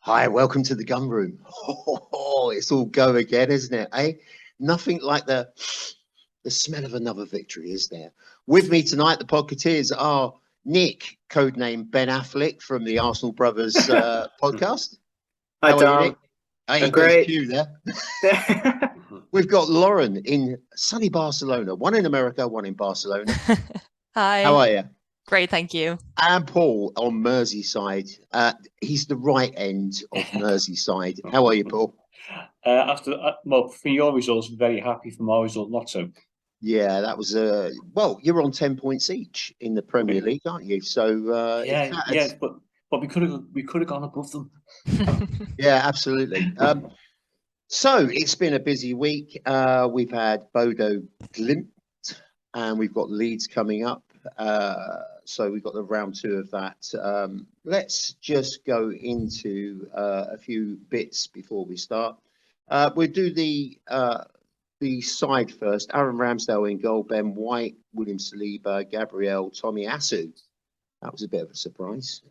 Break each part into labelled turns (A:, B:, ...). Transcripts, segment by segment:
A: Hi, welcome to the gun room. Oh, it's all go again, isn't it? Eh? Nothing like the smell of another victory, is there? With me tonight, the Podcateers are Nick, codename Ben Affleck from the Arsenal Brothers podcast.
B: Hi,
A: How are you, Nick?
B: Tom.
A: Hey, he goes
B: Great.
A: Q there. We've got Lauren in sunny Barcelona, one in America, one in Barcelona. How
C: Hi.
A: are you?
C: Great, thank you.
A: And Paul on Merseyside. He's the right end of Merseyside. How are you, Paul?
D: Well, for your results, very happy for my result, not so.
A: Yeah, that was well, you're on 10 points each in the Premier League, aren't you? So
D: but we could have gone above them.
A: yeah, absolutely. So it's been a busy week. We've had Bodo Glint and we've got Leeds coming up. So we've got the round two of that. Let's just go into a few bits before we start. We'll do the side first. Aaron Ramsdale in goal, Ben White, William Saliba, Gabriel, Tommy Asu. That was a bit of a surprise.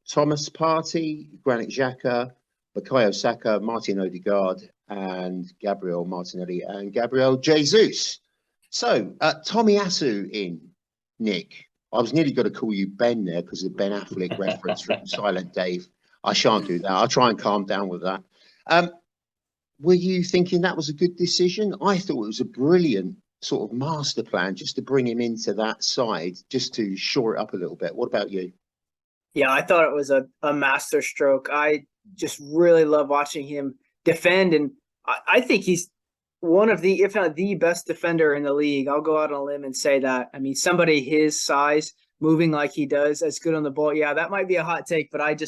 A: Thomas Partey, Granit Xhaka, Bukayo Saka, Martin Odegaard, and Gabriel Martinelli and Gabriel Jesus. So Tommy Asu in, Nick. I was nearly going to call you Ben there because of Ben Affleck reference from Silent Dave. I shan't do that. I'll try and calm down with that. Were you thinking that was a good decision? I thought it was a brilliant sort of master plan just to bring him into that side, just to shore it up a little bit. What about you?
B: Yeah, I thought it was a master stroke. I just really love watching him defend, and I think he's one of the, if not the best defender in the league. I'll go out on a limb and say that. I mean, somebody his size, moving like he does, as good on the ball. Yeah, that might be a hot take, but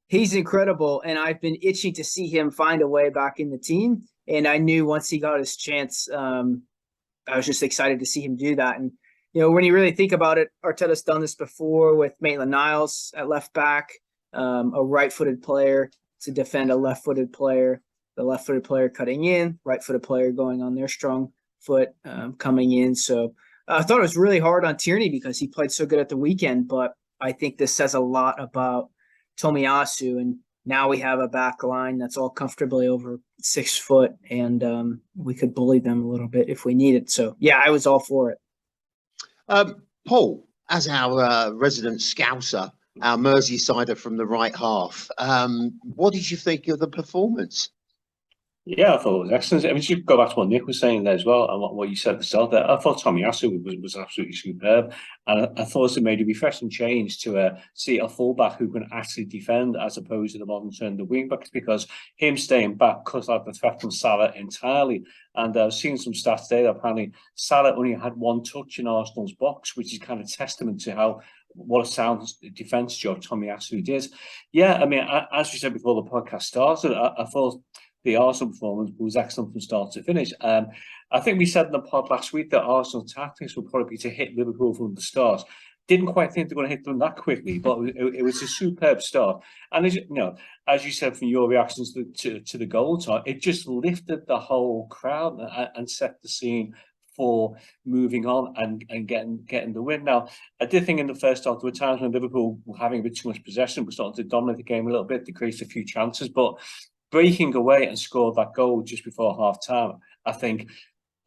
B: he's incredible, and I've been itching to see him find a way back in the team. And I knew once he got his chance, I was just excited to see him do that. And when you really think about it, Arteta's done this before with Maitland-Niles at left back, a right-footed player to defend a left-footed player, the left-footed player cutting in, right-footed player going on their strong foot, coming in. So I thought it was really hard on Tierney because he played so good at the weekend, but I think this says a lot about Tomiyasu, and now we have a back line that's all comfortably over 6 foot, and we could bully them a little bit if we needed. So yeah, I was all for it.
A: Paul, as our resident Scouser, our Merseysider from the right half, what did you think of the performance?
D: Yeah, I thought it was excellent. I mean, you go back to what Nick was saying there as well, and what you said at the start there. I thought Tommy Asu was absolutely superb, and I thought it made a refreshing change to see a fullback who can actually defend as opposed to the modern turn the wing backs, because him staying back cut out the threat from Salah entirely. And I've seen some stats today that apparently Salah only had one touch in Arsenal's box, which is kind of testament to what a sound defence job Tommy Asu did. Yeah, I mean, as we said before the podcast started, I thought the Arsenal performance was excellent from start to finish. I think we said in the pod last week that Arsenal tactics would probably be to hit Liverpool from the start. Didn't quite think they were going to hit them that quickly, but it was a superb start. And as you said from your reactions to the goal time, it just lifted the whole crowd and set the scene for moving on and getting the win. Now, I did think in the first half there were times when Liverpool were having a bit too much possession, were starting to dominate the game a little bit. They created a few chances, but breaking away and scored that goal just before half time, I think,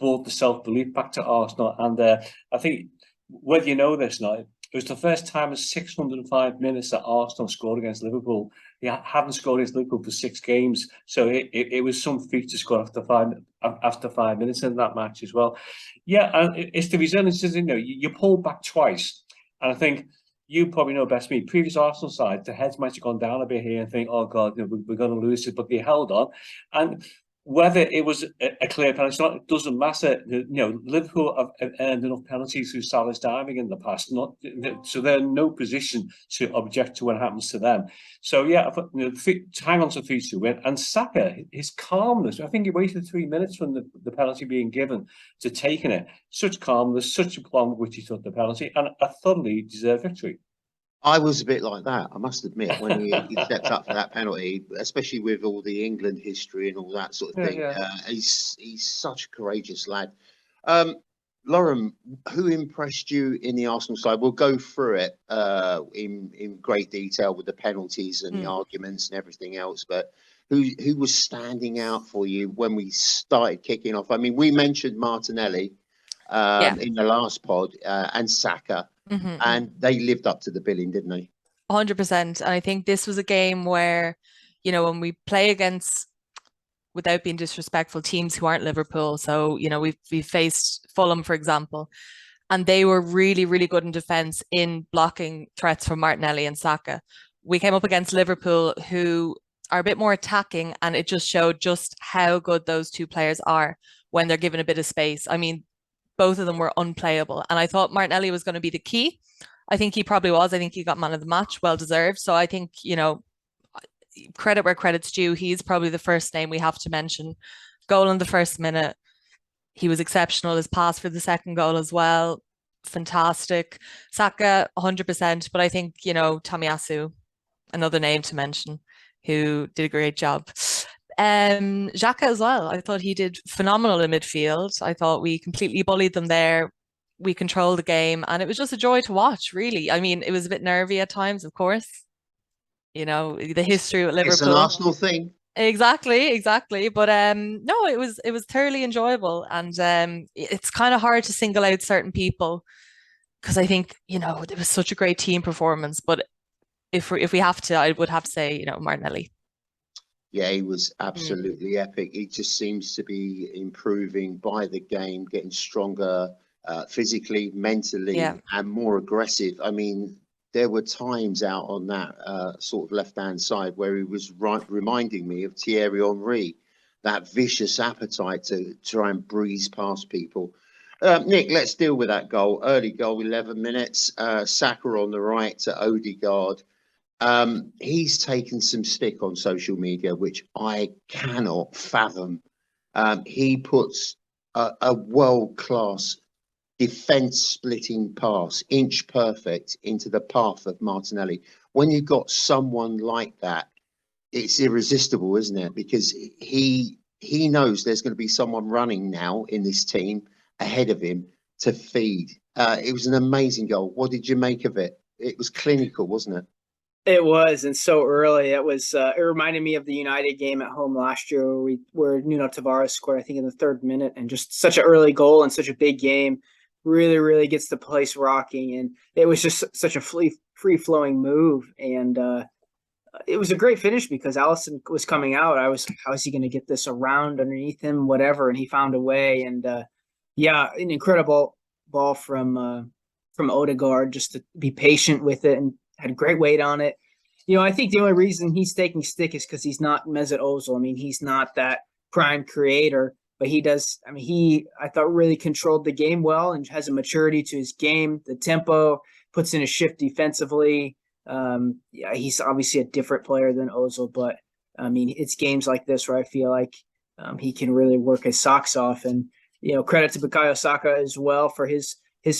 D: brought the self-belief back to Arsenal. And I think, whether you know this now, it was the first time in 605 minutes that Arsenal scored against Liverpool. They haven't scored against Liverpool for 6 games. So it was some feat to score after 5 minutes in that match as well. Yeah, and it's the resilience, you pulled back twice. And I think, you probably know best me, previous Arsenal side, the heads might have gone down a bit here and think, oh God, we're going to lose it, but they held on. And whether it was a clear penalty or not, it doesn't matter. Liverpool have earned enough penalties through Salah's diving in the past, so they're in no position to object to what happens to them. So yeah, to hang on to 3-2 win. And Saka, his calmness, I think he waited 3 minutes from the penalty being given to taking it. Such calmness, such aplomb with which he took the penalty, and a thoroughly deserved victory.
A: I was a bit like that, I must admit, when he stepped up for that penalty, especially with all the England history and all that sort of thing.
D: Yeah.
A: He's such a courageous lad. Lauren, who impressed you in the Arsenal side? We'll go through it in great detail with the penalties and the arguments and everything else. But who was standing out for you when we started kicking off? I mean, we mentioned Martinelli in the last pod and Saka, and they lived up to the billing, didn't they?
C: 100%. And I think this was a game where, you know, when we play against, without being disrespectful, teams who aren't Liverpool. So, you know, we've faced Fulham, for example, and they were really, really good in defense in blocking threats from Martinelli and Saka. We came up against Liverpool, who are a bit more attacking, and it just showed just how good those two players are when they're given a bit of space. I mean, both of them were unplayable, and I thought Martinelli was going to be the key. I think he probably was. I think he got man of the match, well deserved. So I think, you know, credit where credit's due. He's probably the first name we have to mention. Goal in the first minute, he was exceptional. His pass for the second goal as well, fantastic. Saka, 100%. But I think, you know, Tomiyasu, another name to mention, who did a great job. Xhaka as well. I thought he did phenomenal in midfield. I thought we completely bullied them there. We controlled the game, and it was just a joy to watch, really. I mean, it was a bit nervy at times, of course. You know, the history with Liverpool.
A: It's an Arsenal thing.
C: Exactly. But no, it was thoroughly enjoyable, and it's kind of hard to single out certain people because I think, you know, it was such a great team performance. But if we have to, I would have to say, you know, Martinelli.
A: Yeah, he was absolutely epic. He just seems to be improving by the game, getting stronger physically, mentally, and more aggressive. I mean, there were times out on that sort of left-hand side where he was reminding me of Thierry Henry, that vicious appetite to try and breeze past people. Nick, let's deal with that goal. Early goal, 11 minutes. Saka on the right to Odegaard. He's taken some stick on social media, which I cannot fathom. He puts a world-class defense splitting pass, inch perfect, into the path of Martinelli. When you've got someone like that, it's irresistible, isn't it? Because he knows there's going to be someone running now in this team ahead of him to feed. It was an amazing goal. What did you make of it? It was clinical, wasn't it?
B: It was, and so early. It was. It reminded me of the United game at home last year, where Nuno Tavares scored, I think, in the 3rd minute, and just such an early goal and such a big game. Really, really gets the place rocking, and it was just such a free-flowing move, and it was a great finish because Alisson was coming out. I was, how is he going to get this around underneath him, whatever, and he found a way, and yeah, an incredible ball from Odegaard, just to be patient with it and had great weight on it. You know, I think the only reason he's taking stick is because he's not Mesut Ozil. I mean, he's not that prime creator, but he does. I mean, I thought really controlled the game well and has a maturity to his game, the tempo, puts in a shift defensively. Yeah, he's obviously a different player than Ozil, but I mean, it's games like this where I feel like he can really work his socks off. And, you know, credit to Bukayo Saka as well for his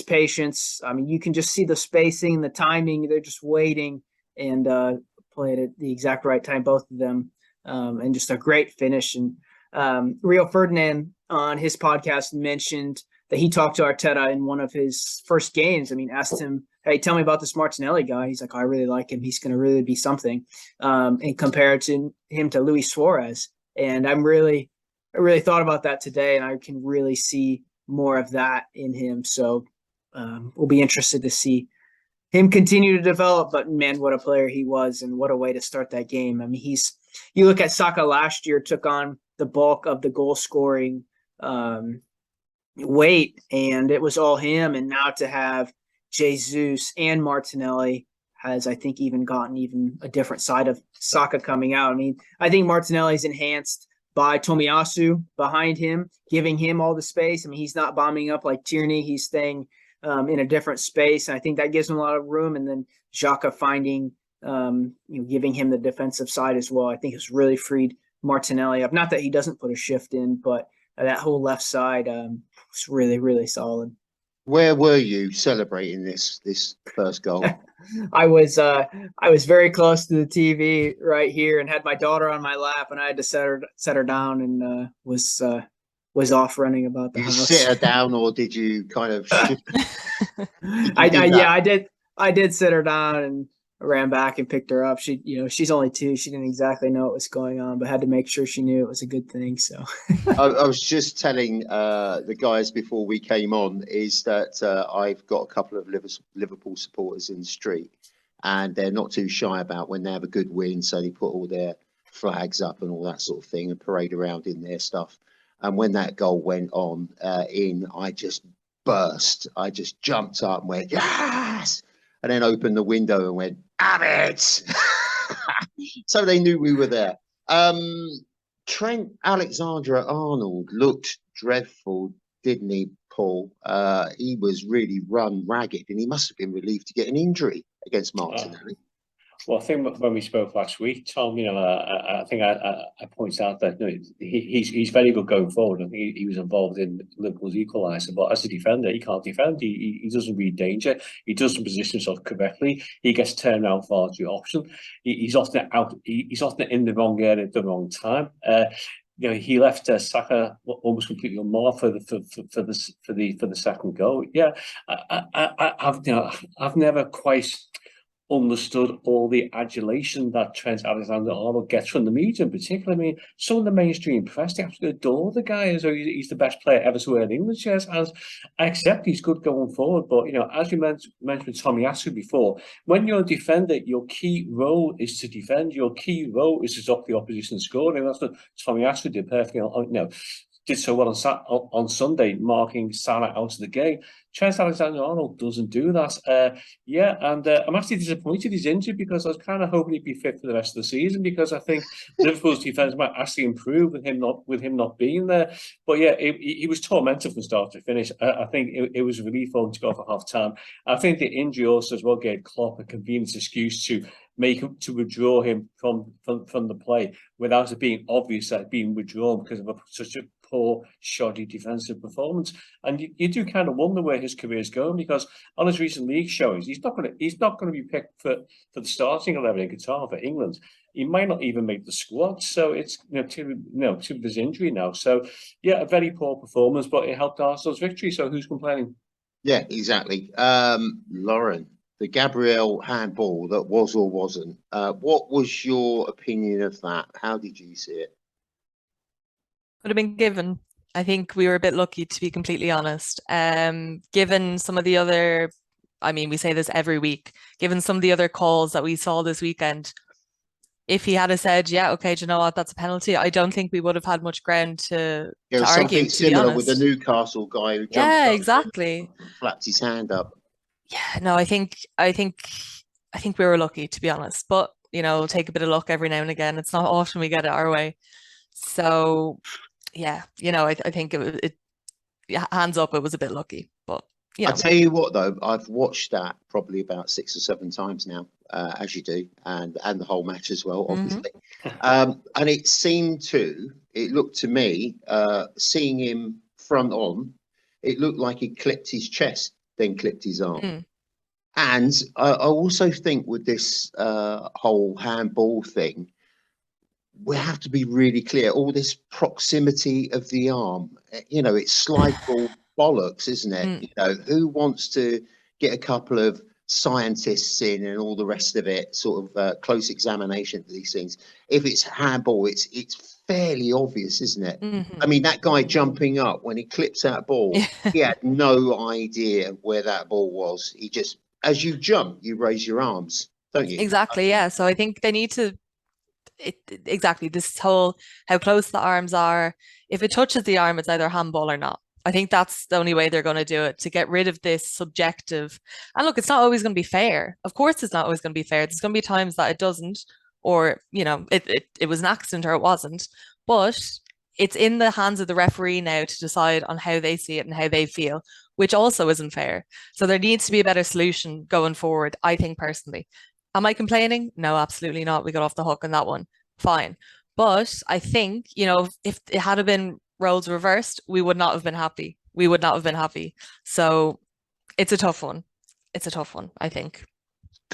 B: patience. I mean, you can just see the spacing, the timing. They're just waiting and play it at the exact right time, both of them, and just a great finish. And Rio Ferdinand on his podcast mentioned that he talked to Arteta in one of his first games. I mean, asked him, hey, tell me about this Martinelli guy. He's like, oh, I really like him. He's going to really be something. And compared to him to Luis Suarez. And I really thought about that today, and I can really see more of that in him. So we'll be interested to see him continue to develop, but man, what a player he was, and what a way to start that game. I mean, you look at Saka last year, took on the bulk of the goal scoring weight, and it was all him. And now to have Jesus and Martinelli has, I think, even gotten a different side of Saka coming out. I mean, I think Martinelli's enhanced by Tomiyasu behind him, giving him all the space. I mean, he's not bombing up like Tierney. He's staying in a different space. And I think that gives him a lot of room. And then Xhaka finding, giving him the defensive side as well. I think it's really freed Martinelli up. Not that he doesn't put a shift in, but that whole left side was really, really solid.
A: Where were you celebrating this first goal?
B: I was very close to the TV right here and had my daughter on my lap, and I had to set her down, and was was off running about the
A: Did you
B: house.
A: sit her down, or did you kind of?
B: I did sit her down and ran back and picked her up. She, she's only 2. She didn't exactly know what was going on, but had to make sure she knew it was a good thing. So
A: I was just telling the guys before we came on is that I've got a couple of Liverpool supporters in the street, and they're not too shy about when they have a good win. So they put all their flags up and all that sort of thing and parade around in their stuff. And when that goal went on I just burst. I just jumped up and went, yes! And then opened the window and went, have it! So they knew we were there. Trent Alexander-Arnold looked dreadful, didn't he, Paul? He was really run ragged, and he must have been relieved to get an injury against Martinelli.
D: Well, I think when we spoke last week, Tom, I think I pointed out that he's very good going forward. I think he was involved in Liverpool's equaliser, but as a defender, he can't defend. He doesn't read danger. He doesn't position himself correctly. He gets turned out far too often. He's often out. He's often in the wrong area at the wrong time. He left Saka almost completely unmarked for the second goal. Yeah, I've never quite understood all the adulation that Trent Alexander-Arnold gets from the media in particular. I mean, some of the mainstream press, they absolutely adore the guy as though he's the best player ever to wear an England shirt. And I accept he's good going forward, but, as you mentioned with Tomiyasu before, when you're a defender, your key role is to defend. Your key role is to stop the opposition scoring. And that's what Tomiyasu did perfectly. Did so well on Sunday, marking Salah out of the game. Trent Alexander-Arnold doesn't do that. I'm actually disappointed he's injured, because I was kind of hoping he'd be fit for the rest of the season, because I think Liverpool's defence might actually improve with him not being there. But yeah, he was tormented from start to finish. I think it was a relief for him to go for half time. I think the injury also as well gave Klopp a convenient excuse to withdraw him from the play without it being obvious that being withdrawn because of such a poor, shoddy defensive performance. And you do kind of wonder where his career is going, because on his recent league showings, he's not going to be picked for the starting 11 in Qatar for England. He might not even make the squad. So it's to his injury now. So yeah, a very poor performance, but it helped Arsenal's victory. So who's complaining?
A: Yeah, exactly. Lauren, the Gabriel handball that was or wasn't. What was your opinion of that? How did you see it?
C: Could have been given. I think we were a bit lucky, to be completely honest. Given some of the other, we say this every week, given some of the other calls that we saw this weekend, if he had said, yeah, okay, do you know what, that's a penalty, I don't think we would have had much ground to argue,
A: something similar with the
C: honest.
A: Newcastle guy who jumped
C: Yeah,
A: up
C: exactly.
A: and flapped his hand up.
C: Yeah, no, I think we were lucky, to be honest. But we'll take a bit of luck every now and again. It's not often we get it our way. So yeah, I think it hands up, it was a bit lucky. But
A: I tell you what, though, I've watched that probably about 6 or 7 times now, as you do, and the whole match as well, obviously. And it looked to me, seeing him front on, it looked like he clipped his chest, then clipped his arm. And I also think with this whole handball thing, we have to be really clear. All this proximity of the arm, it's slide ball bollocks, isn't it? Who wants to get a couple of scientists in and all the rest of it, sort of close examination of these things? If it's handball, it's fairly obvious, isn't it? I mean, that guy jumping up when he clips that ball, he had no idea where that ball was. He just, as you jump, you raise your arms, don't you?
C: Exactly, yeah. So I think they need to exactly this whole how close the arms are. If it touches the arm, it's either handball or not. I think that's the only way they're going to do it, to get rid of this subjective. And look, it's not always going to be fair. Of course, it's not always going to be fair. There's going to be times that it doesn't, or it was an accident or it wasn't. But it's in the hands of the referee now to decide on how they see it and how they feel, which also isn't fair. So there needs to be a better solution going forward, I think, personally. Am I complaining? No, absolutely not. We got off the hook on that one. Fine. But I think, if it had been roles reversed, we would not have been happy. We would not have been happy. So it's a tough one. I think.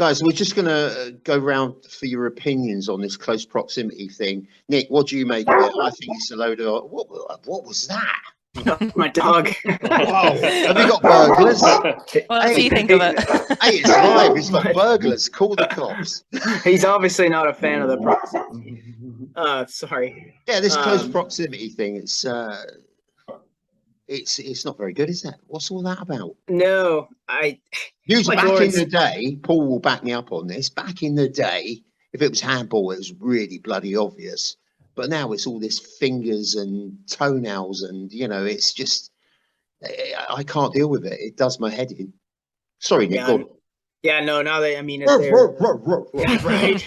A: Guys, we're just going to go round for your opinions on this close proximity thing. Nick, what do you make of it? I think it's a load of... What was that?
B: My dog.
A: Whoa, have you got burglars?
C: What do you think of it?
A: Hey, it's live. It's got burglars. Call the cops.
B: He's obviously not a fan of the proximity. Sorry.
A: Yeah, this close proximity thing. It's not very good, is it? What's all that about?
B: No,
A: Back
B: Lawrence.
A: in the day, Paul will back me up on this. Back in the day, if it was handball, it was really bloody obvious. But now it's all this fingers and toenails, and it's just I can't deal with it. It does my head in. Sorry, Nick. Go on.
B: Yeah, no. Now that if they're right,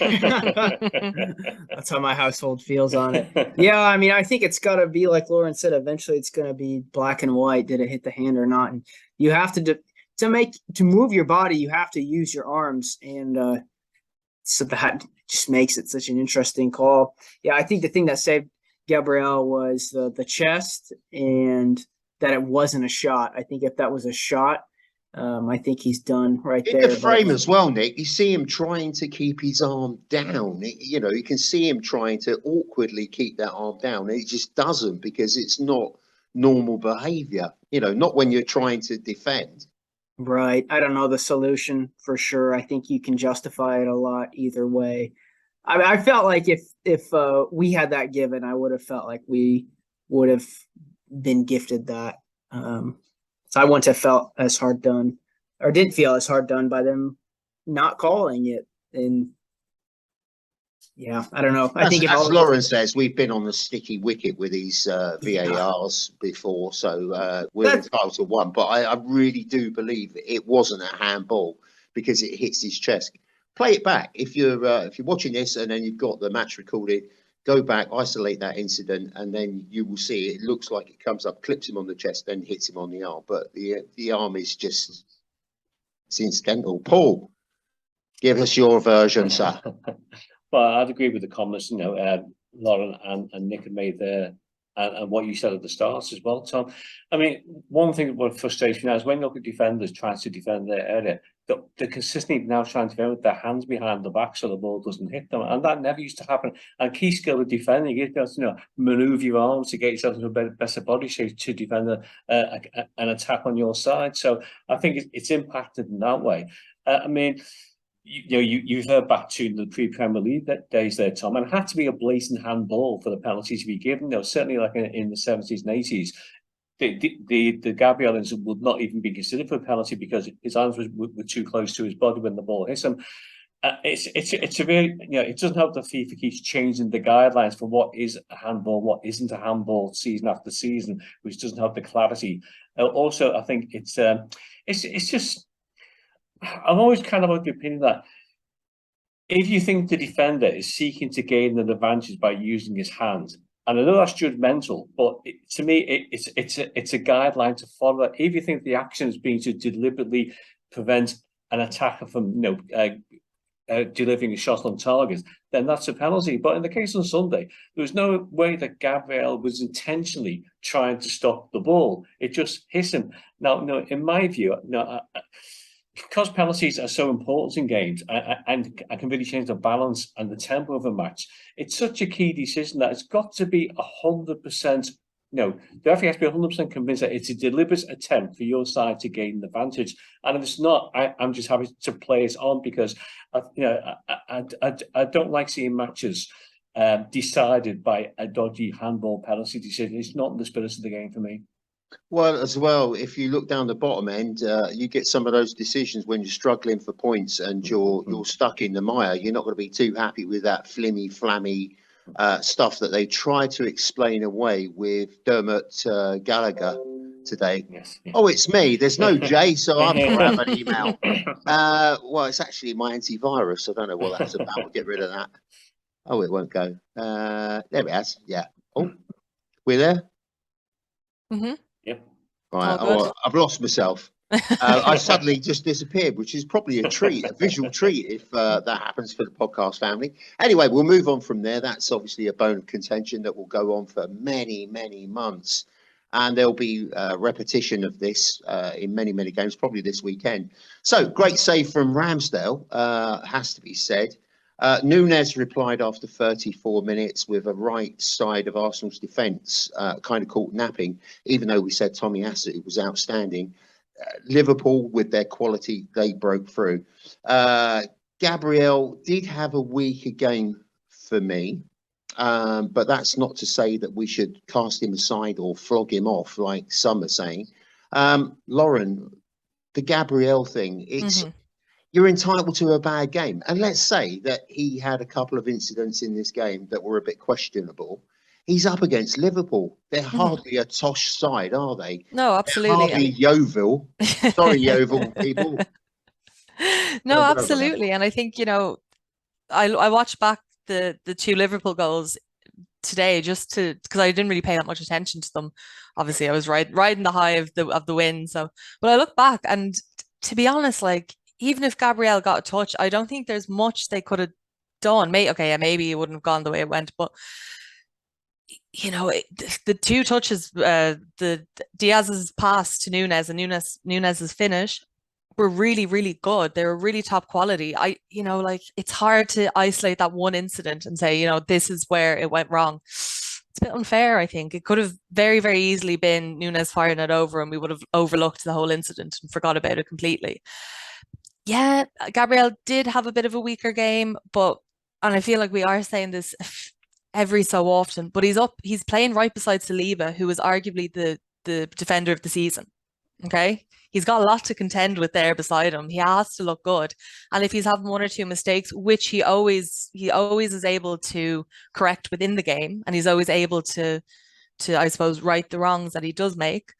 B: that's how my household feels on it. Yeah, I mean, I think it's got to be like Lauren said. Eventually, it's going to be black and white. Did it hit the hand or not? And you have to move your body. You have to use your arms, and so that just makes it such an interesting call. Yeah, I think the thing that saved Gabriel was the chest and that it wasn't a shot. I think if that was a shot, I think he's done right
A: in
B: there.
A: the frame as well, Nick. You see him trying to keep his arm down. You can see him trying to awkwardly keep that arm down. It just doesn't, because it's not normal behavior. Not when you're trying to defend.
B: Right. I don't know the solution for sure. I think you can justify it a lot either way. I felt like if we had that given, I would have felt like we would have been gifted that. So I wouldn't have felt as hard done, or didn't feel as hard done by them not calling it. And yeah, I don't know. I think
A: as Lauren says, we've been on the sticky wicket with these VARs before, so we're entitled to one. But I really do believe that it wasn't a handball because it hits his chest. Play it back if you're watching this and then you've got the match recorded. Go back, isolate that incident, and then you will see it looks like it comes up, clips him on the chest, then hits him on the arm. But the arm is it's incidental. Paul, give us your version, sir.
D: Well, I'd agree with the comments, Lauren and Nick have made there, and what you said at the start as well, Tom. I mean, one thing that frustrates me now is when you look at defenders trying to defend their area, they're consistently now trying to defend with their hands behind the back so the ball doesn't hit them, and that never used to happen. And key skill of defending is to maneuver your arms to get yourself into a better body shape to defend an attack on your side. So I think it's impacted in that way. I mean, you've heard back to the pre-Premier League days there, Tom, and it had to be a blatant handball for the penalty to be given. Certainly like in the 70s and 80s, the Gabriel incident would not even be considered for a penalty because his arms were too close to his body when the ball hits him. It's a really, it doesn't help that FIFA keeps changing the guidelines for what is a handball, what isn't a handball season after season, which doesn't have the clarity. Also, I think it's just, I'm always kind of of the opinion that if you think the defender is seeking to gain an advantage by using his hands, and I know that's judgmental, but to me, it's a guideline to follow. If you think the action is being to deliberately prevent an attacker from delivering a shot on target, then that's a penalty. But in the case on Sunday, there was no way that Gabriel was intentionally trying to stop the ball. It just hit him. Now, in my view, because penalties are so important in games and can really change the balance and the tempo of a match, it's such a key decision that it's got to be 100%. The referee has to be 100% convinced that it's a deliberate attempt for your side to gain the advantage. And if it's not, I'm just happy to play it on because, I don't like seeing matches decided by a dodgy handball penalty decision. It's not in the spirit of the game for me.
A: Well, as well, if you look down the bottom end, you get some of those decisions when you're struggling for points and you're stuck in the mire. You're not going to be too happy with that flammy stuff that they try to explain away with Dermot Gallagher today.
D: Yes.
A: Oh, it's me. There's no J, so I've got to have an email. Well, it's actually my antivirus. I don't know what that's about. We'll get rid of that. Oh, it won't go. There it is. Yeah. Oh, we're there.
C: Mm-hmm.
D: Yep.
A: Right. Oh, I've lost myself. I suddenly just disappeared, which is probably a treat, a visual treat, if that happens for the podcast family. Anyway, we'll move on from there. That's obviously a bone of contention that will go on for many, many months. And there'll be repetition of this in many, many games, probably this weekend. So great save from Ramsdale, has to be said. Núñez replied after 34 minutes with a right side of Arsenal's defence kind of caught napping, even though we said Tomiyasu was outstanding. Liverpool, with their quality, they broke through. Gabriel did have a weaker game for me. But that's not to say that we should cast him aside or flog him off, like some are saying. Lauren, the Gabriel thing, you're entitled to a bad game. And let's say that he had a couple of incidents in this game that were a bit questionable. He's up against Liverpool. They're hardly a tosh side, are they?
C: No, absolutely.
A: They're hardly Yeovil. Sorry, Yeovil people.
C: No, absolutely. And I think, I watched back the two Liverpool goals today just because I didn't really pay that much attention to them. Obviously, I was riding the high of the win. So, but I look back, and to be honest, like, even if Gabriel got a touch, I don't think there's much they could have done. Maybe it wouldn't have gone the way it went, but the two touches, the Diaz's pass to Núñez and Núñez's finish were really, really good. They were really top quality. It's hard to isolate that one incident and say, this is where it went wrong. It's a bit unfair, I think. It could have very, very easily been Núñez firing it over and we would have overlooked the whole incident and forgot about it completely. Yeah, Gabriel did have a bit of a weaker game, and I feel like we are saying this every so often, but he's playing right beside Saliba, who is arguably the defender of the season. Okay? He's got a lot to contend with there beside him. He has to look good. And if he's having one or two mistakes, which he always is able to correct within the game, and he's always able to I suppose right the wrongs that he does make,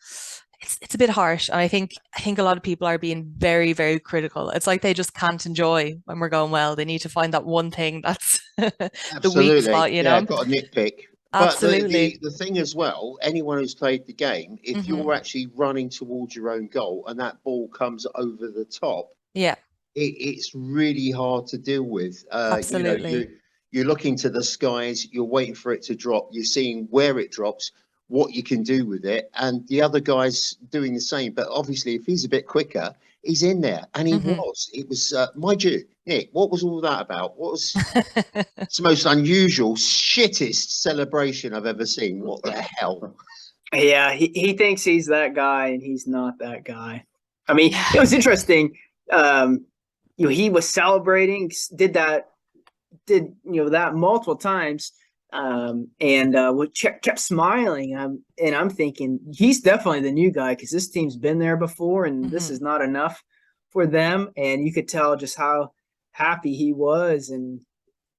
C: it's a bit harsh. And I think a lot of people are being very, very critical. It's like they just can't enjoy when we're going well. They need to find that one thing that's the weak spot,
A: I've got a nitpick.
C: Absolutely.
A: But the thing as well, anyone who's played the game, if you're actually running towards your own goal and that ball comes over the top, it's really hard to deal with.
C: Absolutely.
A: You're looking to the skies, you're waiting for it to drop, you're seeing where it drops, what you can do with it, and the other guy's doing the same. But obviously, if he's a bit quicker, he's in there, and he was. It was, mind you, Nick, what was all that about? What was it's the most unusual, shittest celebration I've ever seen? What the hell?
B: Yeah, he thinks he's that guy, and he's not that guy. I mean, it was interesting. He was celebrating, did that multiple times. And kept smiling. And I'm thinking he's definitely the new guy because this team's been there before, and this is not enough for them. And you could tell just how happy he was, and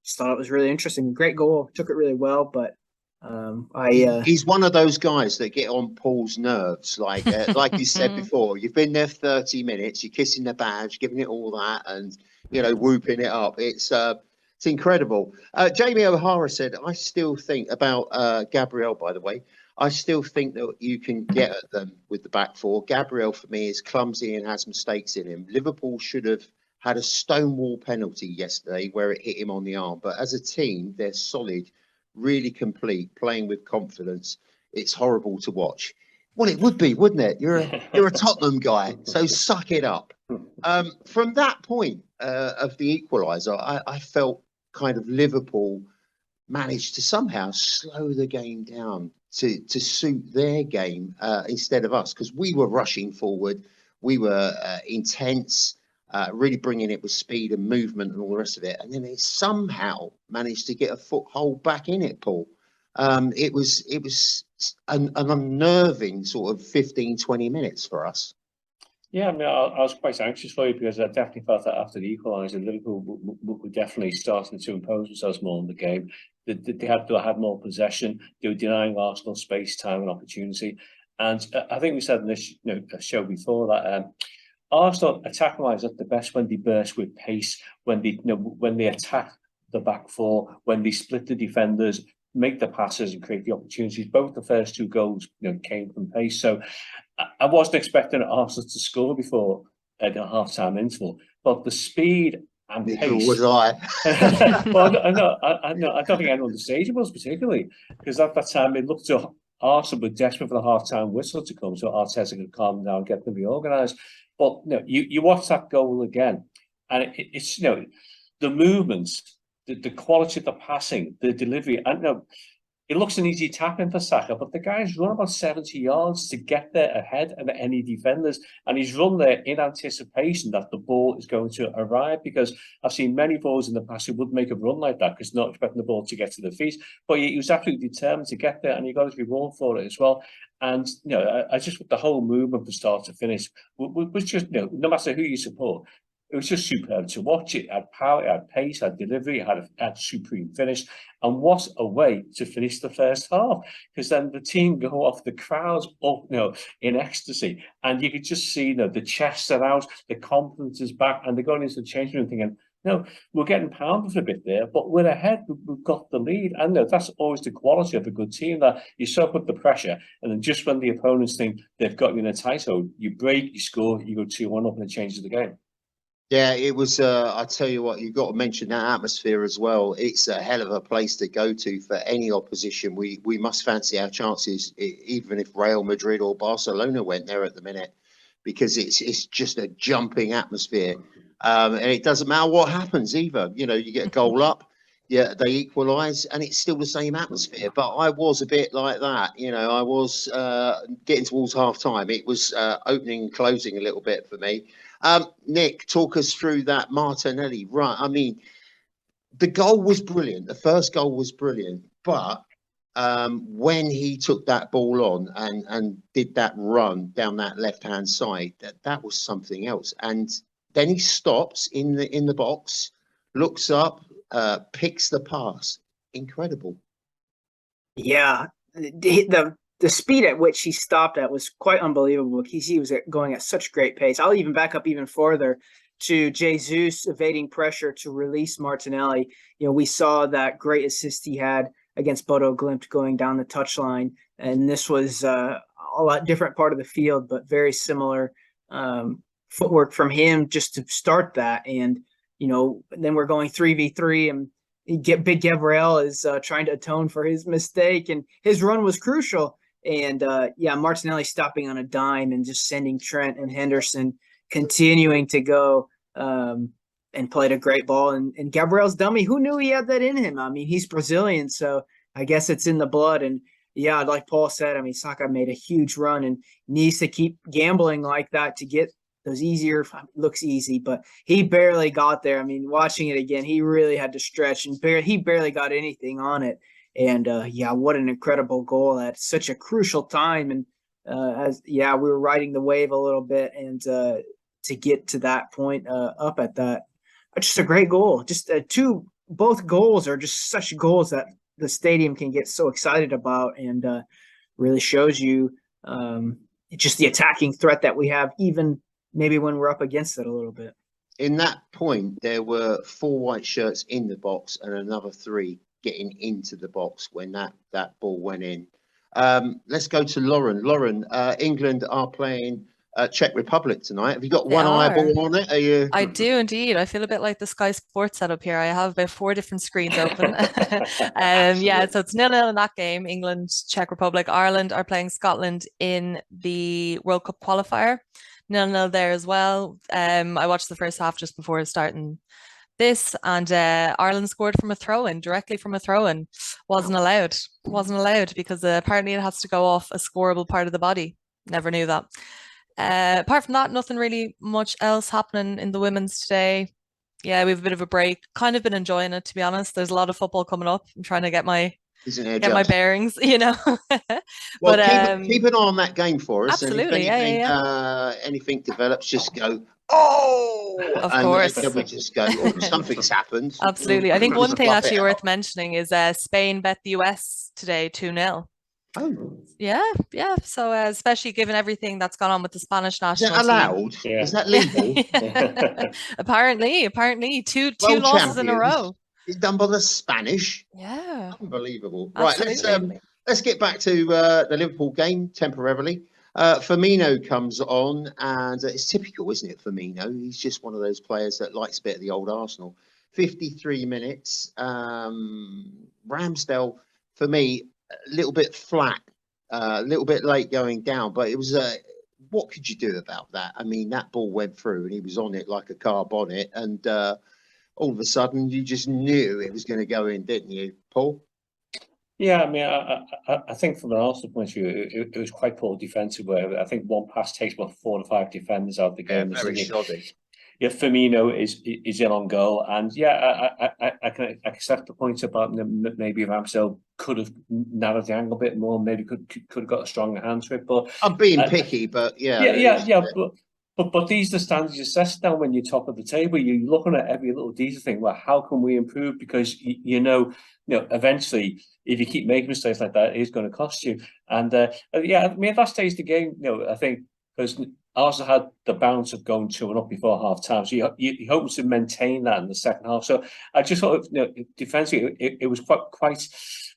B: just thought it was really interesting. Great goal, took it really well. But
A: he's one of those guys that get on Paul's nerves. Like you said before, you've been there 30 minutes, you're kissing the badge, giving it all that, and whooping it up. It's incredible. Jamie O'Hara said, I still think about Gabriel, by the way, I still think that you can get at them with the back four. Gabriel, for me, is clumsy and has mistakes in him. Liverpool should have had a stonewall penalty yesterday where it hit him on the arm. But as a team, they're solid, really complete, playing with confidence. It's horrible to watch. Well, it would be, wouldn't it? You're a Tottenham guy, so suck it up. From that point of the equaliser, I felt kind of Liverpool managed to somehow slow the game down to suit their game instead of us, because we were rushing forward, we were intense, really bringing it with speed and movement and all the rest of it, and then it somehow managed to get a foothold back in it, Paul. It was an unnerving sort of 15-20 minutes for us.
D: Yeah, I mean, I was quite anxious for you because I definitely felt that after the equaliser, Liverpool were definitely starting to impose themselves more in the game. They had more possession. They were denying Arsenal space, time, and opportunity. And I think we said in this show before that Arsenal attack-wise at the best when they burst with pace, when they attack the back four, when they split the defenders, make the passes and create the opportunities. Both the first two goals came from pace. So I wasn't expecting Arsenal to score before at the half-time interval, but the speed and pace.
A: Was I?
D: Well, I don't think anyone on the stadium was particularly, because at that time it looked to Arsenal were desperate for the half-time whistle to come so Arteta could calm down, get them reorganised. But you watch that goal again, and it's the movements, the quality of the passing, the delivery, and it looks an easy tap-in for Saka, but the guy's run about 70 yards to get there ahead of any defenders, and he's run there in anticipation that the ball is going to arrive, because I've seen many balls in the past who would make a run like that because not expecting the ball to get to the feet, but he was absolutely determined to get there, and he got his reward for it as well. And, I just, the whole movement from start to finish was just, no matter who you support, it was just superb to watch. It had power, it had pace, it had delivery, it had supreme finish. And what a way to finish the first half, because then the team go off, the crowd's up, in ecstasy, and you could just see, the chests are out, the confidence is back, and they're going into the changing room thinking, we're getting pounded for a bit there, but we're ahead. We've got the lead, and that's always the quality of a good team, that you soak up the pressure, and then just when the opponents think they've got you in a tight hold, you break, you score, you go 2-1 up, and it changes the game.
A: Yeah, it was. I tell you what, you've got to mention that atmosphere as well. It's a hell of a place to go to for any opposition. We must fancy our chances, even if Real Madrid or Barcelona went there at the minute, because it's just a jumping atmosphere, and it doesn't matter what happens either. You get a goal up, yeah, they equalise, and it's still the same atmosphere. But I was a bit like that. I was getting towards half time. It was opening and closing a little bit for me. Nick, talk us through that Martinelli run. I mean, the goal was brilliant. The first goal was brilliant, but when he took that ball on and did that run down that left-hand side, that was something else. And then he stops in the box, looks up, picks the pass. Incredible.
B: Yeah, the speed at which he stopped at was quite unbelievable. He was going at such great pace. I'll even back up even further to Jesus evading pressure to release Martinelli. We saw that great assist he had against Bodo Glint going down the touchline, and this was a lot different part of the field, but very similar footwork from him just to start that. And then we're going 3v3, and Big Gabriel is trying to atone for his mistake, and his run was crucial. And Martinelli stopping on a dime and just sending Trent and Henderson continuing to go and played a great ball. And Gabriel's dummy, who knew he had that in him? I mean, he's Brazilian, so I guess it's in the blood. And yeah, like Paul said, I mean, Saka made a huge run and needs to keep gambling like that to get those easier. Looks easy, but he barely got there. I mean, watching it again, he really had to stretch, and he barely got anything on it. And what an incredible goal at such a crucial time. And we were riding the wave a little bit, and to get to that point up at that, just a great goal. Just both goals are just such goals that the stadium can get so excited about, and really shows you just the attacking threat that we have, even maybe when we're up against it a little bit.
A: In that point, there were 4 white shirts in the box and another 3 getting into the box when that ball went in. Let's go to Lauren. Lauren, England are playing Czech Republic tonight. Have you got one eyeball on it? Are you?
C: I do indeed. I feel a bit like the Sky Sports setup here. I have about 4 different screens open. So it's 0-0 in that game. England, Czech Republic, Ireland are playing Scotland in the World Cup qualifier. 0-0 there as well. I watched the first half just before starting this, and Ireland scored from a throw-in, directly from a throw-in. Wasn't allowed because apparently it has to go off a scoreable part of the body. Never knew that. Apart from that, nothing really much else happening in the women's today. Yeah, we have a bit of a break. Kind of been enjoying it, to be honest. There's a lot of football coming up. I'm trying to get my bearings,
A: Well, keep an eye on that game for us.
C: Absolutely,
A: and if anything develops, just go, of
C: course.
A: Then we just go, something's happened.
C: Absolutely. I think one thing actually worth mentioning is Spain bet the US today 2-0.
A: Oh.
C: Yeah. So especially given everything that's gone on with the Spanish national team.
A: Is that allowed? Yeah. Is that legal?
C: Apparently, two losses in a row.
A: It's done by the Spanish.
C: Yeah.
A: Unbelievable.
C: Absolutely.
A: Right, let's get back to the Liverpool game temporarily. Firmino comes on, and it's typical, isn't it, Firmino? He's just one of those players that likes a bit of the old Arsenal. 53 minutes. Ramsdale, for me, a little bit flat A little bit late going down, but it was what could you do about that? I mean, that ball went through and he was on it like a car bonnet, and all of a sudden you just knew it was going to go in, didn't you, Paul?
D: Yeah, I mean, I think from an Arsenal point of view, it was quite poor defensive. Where I think one pass takes about 4 to 5 defenders out of the game.
A: Very shoddy.
D: Yeah, Firmino is in on goal, and yeah, I can accept the point about maybe Ramsdale could have narrowed the angle a bit more, maybe could have got a stronger hand to it. But
A: I'm being picky, but yeah,
D: but these are the standards you set down when you're top of the table. You're looking at every little detail thing. Well, how can we improve? Because you know, eventually, if you keep making mistakes like that, it's going to cost you. And yeah, I mean, at that stage of the game, I think because Arsenal had the bounce of going 2-0 before half time, so you hope to maintain that in the second half. So I just thought, defensively, it was quite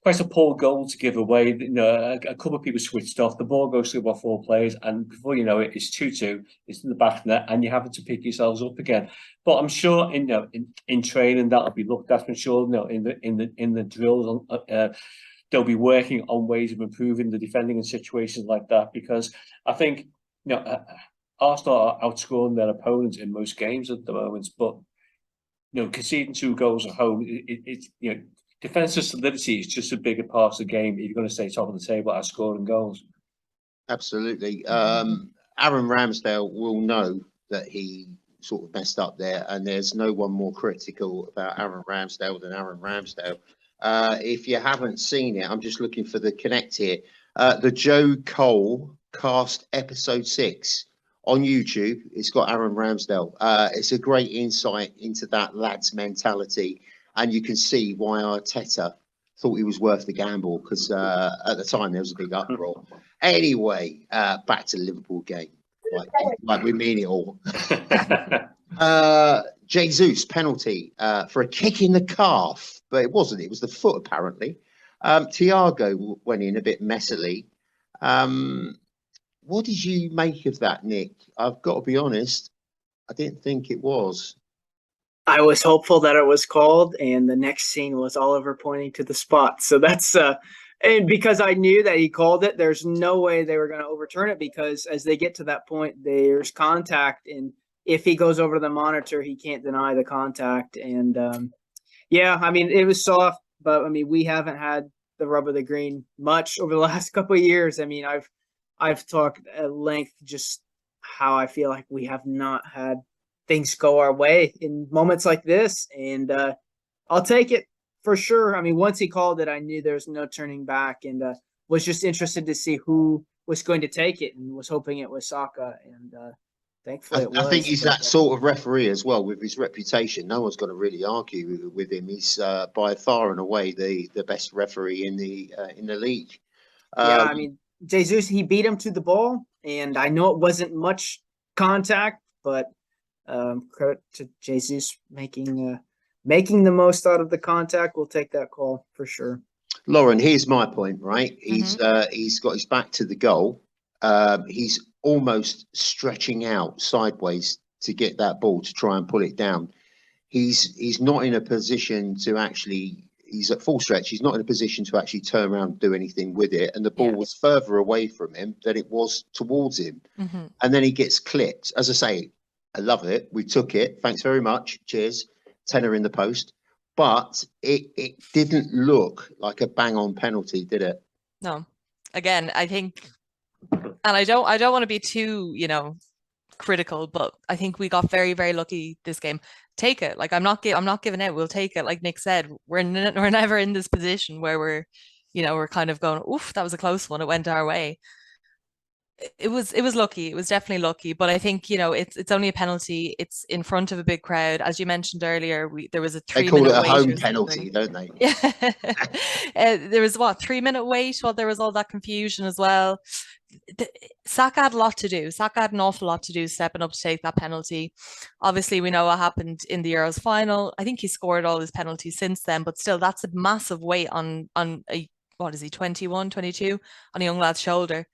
D: a poor goal to give away. A couple of people switched off. The ball goes through about 4 players, and before you know it, it's 2-2. It's in the back of the net, and you're having to pick yourselves up again. But I'm sure in training that'll be looked at. I'm sure in the drills they'll be working on ways of improving the defending in situations like that, because I think Arsenal are outscoring their opponents in most games at the moment, but conceding 2 goals at home, it's defensive solidity is just a bigger part of the game if you're going to stay top of the table at scoring goals.
A: Absolutely. Aaron Ramsdale will know that he sort of messed up there, and there's no one more critical about Aaron Ramsdale than Aaron Ramsdale. If you haven't seen it, I'm just looking for the connect here. The Joe Cole cast episode 6 on YouTube. It's got Aaron Ramsdale. It's a great insight into that lad's mentality, and you can see why Arteta thought he was worth the gamble, because at the time there was a big uproar. Anyway, back to the Liverpool game. Like we mean it all. Jesus penalty for a kick in the calf, but it wasn't. It was the foot, apparently. Thiago went in a bit messily. What did you make of that, Nick? I've got to be honest, I didn't think it was.
B: I was hopeful that it was called, and the next scene was Oliver pointing to the spot. So that's and because I knew that he called it, there's no way they were going to overturn it, because as they get to that point, there's contact, and if he goes over to the monitor, he can't deny the contact. And yeah, I mean, it was soft, but I mean, we haven't had the rub of the green much over the last couple of years. I mean, I've talked at length just how I feel like we have not had things go our way in moments like this, and I'll take it for sure. I mean, once he called it, I knew there was no turning back, and was just interested to see who was going to take it, and was hoping it was Saka, and thankfully it was.
A: I think he's that sort of referee as well, with his reputation. No one's going to really argue with him. He's by far and away the best referee in the league.
B: Yeah, I mean, Jesus, he beat him to the ball, and I know it wasn't much contact, but credit to Jesus making the most out of the contact. We'll take that call for sure.
A: Lauren, here's my point, right? He's got his back to the goal. He's almost stretching out sideways to get that ball to try and pull it down. He's not in a position to actually. He's at full stretch. He's not in a position to actually turn around and do anything with it. And the ball was further away from him than it was towards him. And then he gets clipped. As I say, I love it. We took it. Thanks very much. Cheers. Tenner in the post. But it didn't look like a bang-on penalty, did it?
C: No. Again, I think, and I don't want to be too, critical, but I think we got very, very lucky this game. Take it. Like, I'm not giving out. We'll take it. Like Nick said, we're never in this position where we're kind of going, oof, that was a close one. It went our way. It was lucky. It was definitely lucky. But I think, it's only a penalty. It's in front of a big crowd. As you mentioned earlier, there was a 3-minute wait.
A: They call it a home penalty, don't they?
C: Yeah. There was 3-minute wait while there was all that confusion as well. Saka had a lot to do. Saka had an awful lot to do stepping up to take that penalty. Obviously, we know what happened in the Euros final. I think he scored all his penalties since then, but still, that's a massive weight on a, what is he, 21, 22, on a young lad's shoulder.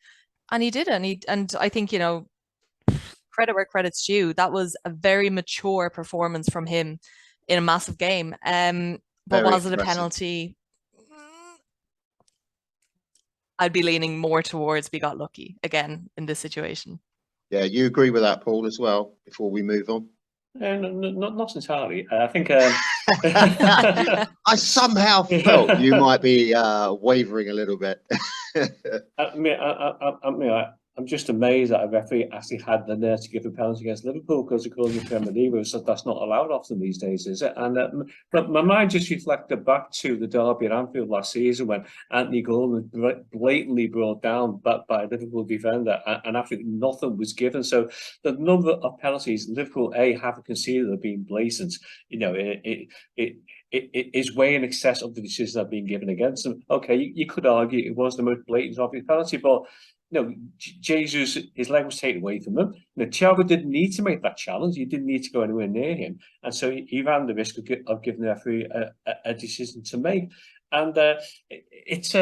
C: And he did it. And I think, credit where credit's due. That was a very mature performance from him in a massive game. But was it a penalty? I'd be leaning more towards we got lucky again in this situation.
A: Yeah, you agree with that, Paul, as well, before we move on?
D: Not entirely. I think
A: I somehow felt you might be wavering a little bit.
D: I'm just amazed that a referee actually had the nerve to give a penalty against Liverpool, because according to Premier League, so that's not allowed often these days, is it? And but my mind just reflected back to the derby at Anfield last season when Anthony Gordon was blatantly brought down by a Liverpool defender, and absolutely nothing was given. So the number of penalties Liverpool haven't conceded have been blatant. You know, it is way in excess of the decisions that have been given against them. Okay, you could argue it was the most blatant obvious penalty, but Jesus, his leg was taken away from him. Thiago didn't need to make that challenge. He didn't need to go anywhere near him. And so he ran the risk of giving the referee a decision to make. And it's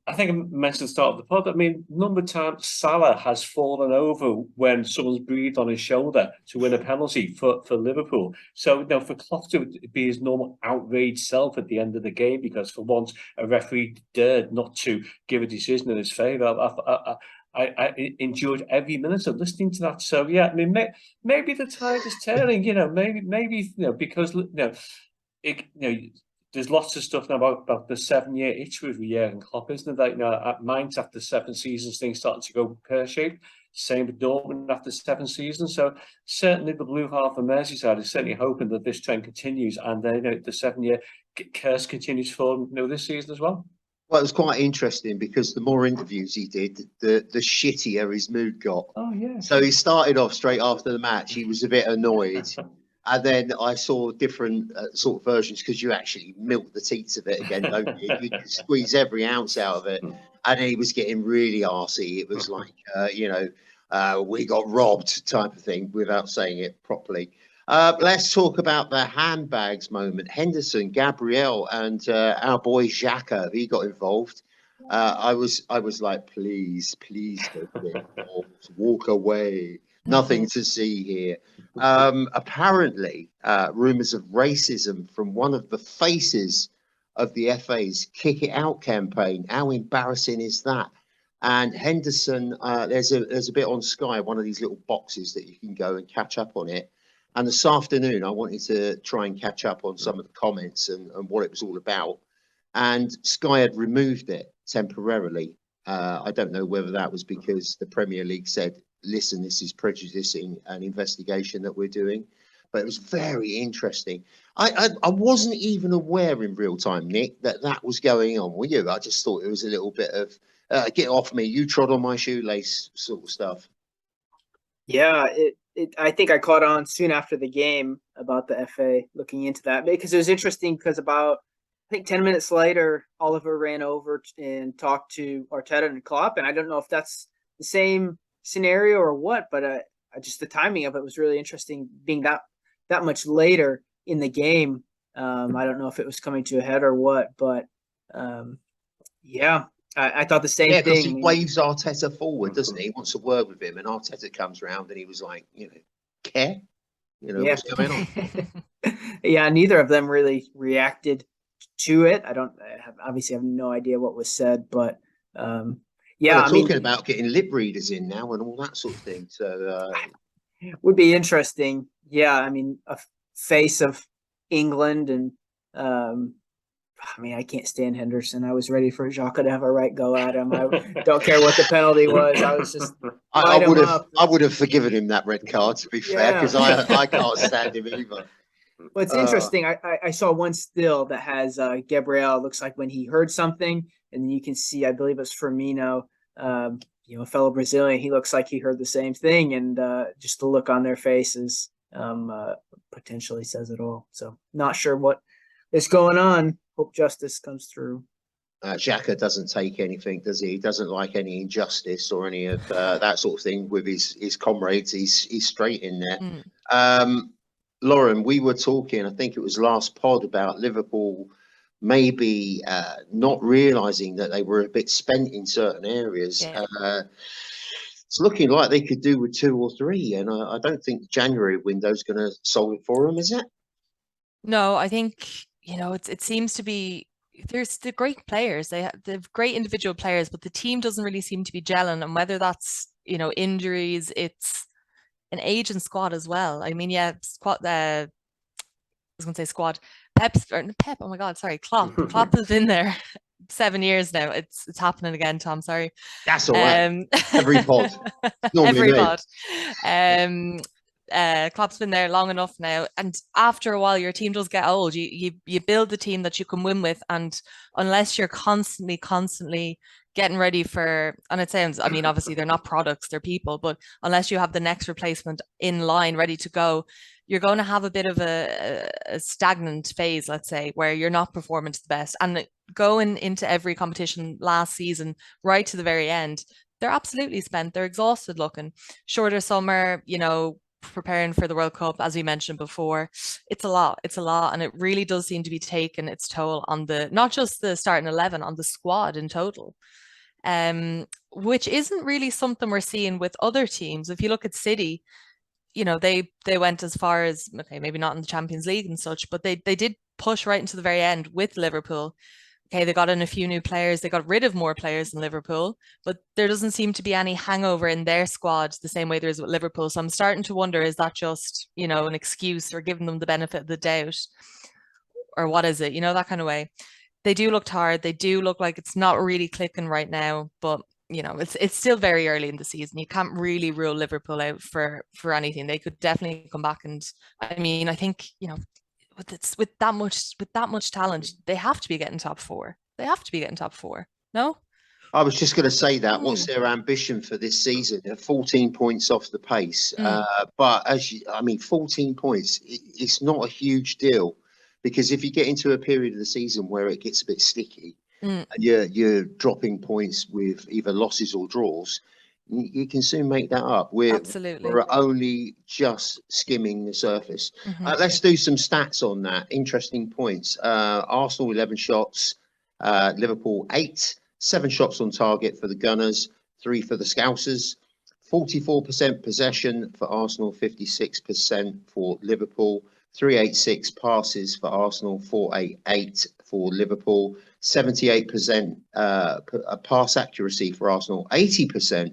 D: I think I mentioned at the start of the pod, I mean, number of times Salah has fallen over when someone's breathed on his shoulder to win a penalty for Liverpool. So, for Klopp to be his normal outraged self at the end of the game, because for once a referee dared not to give a decision in his favour, I enjoyed every minute of listening to that. So, yeah, I mean, maybe the tide is turning, maybe because, there's lots of stuff now about the 7-year itch with Jurgen Klopp, isn't it? That, at Mainz after 7 seasons, things started to go pear-shaped. Same with Dortmund after 7 seasons. So certainly the blue half of Merseyside is certainly hoping that this trend continues, and the 7-year curse continues for this season as well.
A: Well, it was quite interesting because the more interviews he did, the shittier his mood got.
D: Oh, yeah.
A: So he started off straight after the match. He was a bit annoyed. And then I saw different sort of versions, because you actually milk the teats of it again, don't you? You squeeze every ounce out of it. And he was getting really arsey. It was like, we got robbed type of thing, without saying it properly. Let's talk about the handbags moment. Henderson, Gabriel, and our boy Xhaka, he got involved. I was like, please don't get involved. Walk away. Nothing to see here. Apparently, rumours of racism from one of the faces of the FA's Kick It Out campaign. How embarrassing is that? And Henderson, there's a bit on Sky, one of these little boxes that you can go and catch up on it. And this afternoon, I wanted to try and catch up on some of the comments and what it was all about. And Sky had removed it temporarily. I don't know whether that was because the Premier League said, listen, this is prejudicing an investigation that we're doing. But it was very interesting. I wasn't even aware in real time, Nick, that was going on. Were you? I just thought it was a little bit of get off me, you trod on my shoelace sort of stuff.
B: Yeah, I think I caught on soon after the game about the FA looking into that, because it was interesting, because about, I think 10 minutes later, Oliver ran over and talked to Arteta and Klopp. And I don't know if that's the same scenario or what, but just the timing of it was really interesting, being that much later in the game. I don't know if it was coming to a head or what, but yeah, I thought the same thing. Yeah,
A: because he waves Arteta forward, doesn't he? He wants a word with him, and Arteta comes around and he was like, care? What's going on?
B: Yeah, neither of them really reacted to it. I obviously have no idea what was said, but yeah,
A: well, they're talking about getting lip readers in now and all that sort of thing. So
B: would be interesting. Yeah, I mean, a face of England, and I can't stand Henderson. I was ready for Xhaka to have a right go at him. I don't care what the penalty was. I was just
A: I would have forgiven him that red card, to be fair, because I can't stand him either.
B: But it's interesting. I saw one still that has Gabriel. Looks like when he heard something, and you can see, I believe it's Firmino, a fellow Brazilian. He looks like he heard the same thing, and just the look on their faces potentially says it all. So not sure what is going on. Hope justice comes through.
A: Xhaka doesn't take anything, does he? He doesn't like any injustice or any of that sort of thing with his comrades. He's straight in there. Lauren, we were talking, I think it was last pod, about Liverpool maybe not realising that they were a bit spent in certain areas. Yeah. It's looking like they could do with 2 or 3, and I don't think the January window's going to solve it for them, is it?
C: No, I think, it seems to be, there's the great players. They've great individual players, but the team doesn't really seem to be gelling. And whether that's, you know, injuries, it's an aging squad as well. I mean, yeah, squad. I was going to say squad. Pep. Oh my God, sorry, Klopp. Klopp has been there 7 years now. It's happening again, Tom. Sorry.
A: That's all right. Every pod. Normally
C: Every
A: me.
C: pod. Klopp's been there long enough now, and after a while, your team does get old. You build the team that you can win with, and unless you're constantly getting ready for, and it sounds, I mean, obviously they're not products, they're people, but unless you have the next replacement in line ready to go, you're going to have a bit of a stagnant phase, let's say, where you're not performing to the best. And going into every competition last season, right to the very end, they're absolutely spent. They're exhausted looking. Shorter summer, you know, preparing for the World Cup, as we mentioned before. It's a lot. And it really does seem to be taking its toll on the, not just the starting 11, on the squad in total. Which isn't really something we're seeing with other teams. If you look at City, you know, they went as far as, okay, maybe not in the Champions League and such, but they did push right into the very end with Liverpool. Okay, they got in a few new players. They got rid of more players than Liverpool, but there doesn't seem to be any hangover in their squad the same way there is with Liverpool. So I'm starting to wonder, is that just, you know, an excuse or giving them the benefit of the doubt? Or what is it? You know, that kind of way. They do look tired. They do look like it's not really clicking right now, but you know, it's still very early in the season. You can't really rule Liverpool out for anything. They could definitely come back, and I mean, I think, you know, with that much talent, they have to be getting top four. They have to be getting top four. No?
A: I was just going to say that. What's their ambition for this season? They're 14 points off the pace. But I mean, 14 points, it's not a huge deal, because if you get into a period of the season where it gets a bit sticky, and you're dropping points with either losses or draws, you can soon make that up. We're only just skimming the surface. Let's do some stats on that. Interesting points. Arsenal 11 shots, Liverpool 8, 7 shots on target for the Gunners, 3 for the Scousers, 44% possession for Arsenal, 56% for Liverpool, 386 passes for Arsenal, 488 for Liverpool, 78% pass accuracy for Arsenal, 80%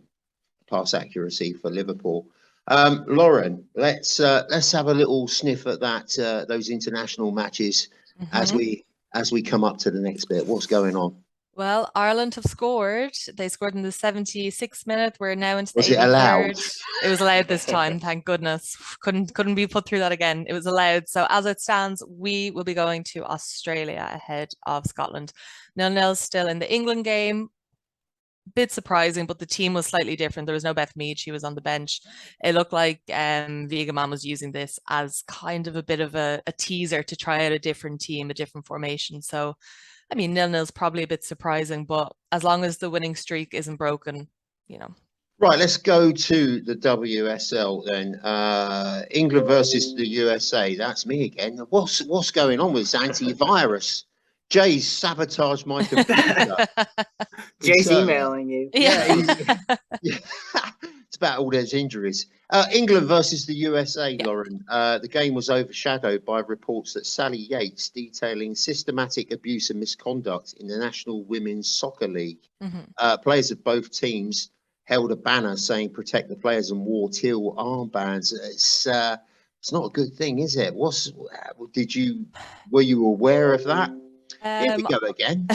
A: pass accuracy for Liverpool. Lauren, let's have a little sniff at that those international matches as we come up to the next bit. What's going on?
C: Well, Ireland have scored. They scored in the 76th minute. We're now into the 83rd.
A: Was it allowed?
C: It was allowed this time, thank goodness. Couldn't be put through that again. It was allowed. So as it stands, we will be going to Australia ahead of Scotland. 0-0 still in the England game. Bit surprising, but the team was slightly different. There was no Beth Mead. She was on the bench. It looked like Vigaman was using this as kind of a bit of a teaser to try out a different team, a different formation. So I mean, 0-0 is probably a bit surprising, but as long as the winning streak isn't broken, you know.
A: Right, let's go to the WSL then. England versus the USA. That's me again. What's going on with this antivirus? Jay's sabotaged my computer.
B: Jay's emailing you.
C: Yeah.
A: It's about all those injuries. England versus the USA, Lauren. The game was overshadowed by reports that Sally Yates detailing systematic abuse and misconduct in the National Women's Soccer League. Players of both teams held a banner saying "Protect the players" and wore teal armbands. It's not a good thing, is it? Were you aware of that? Here we go again.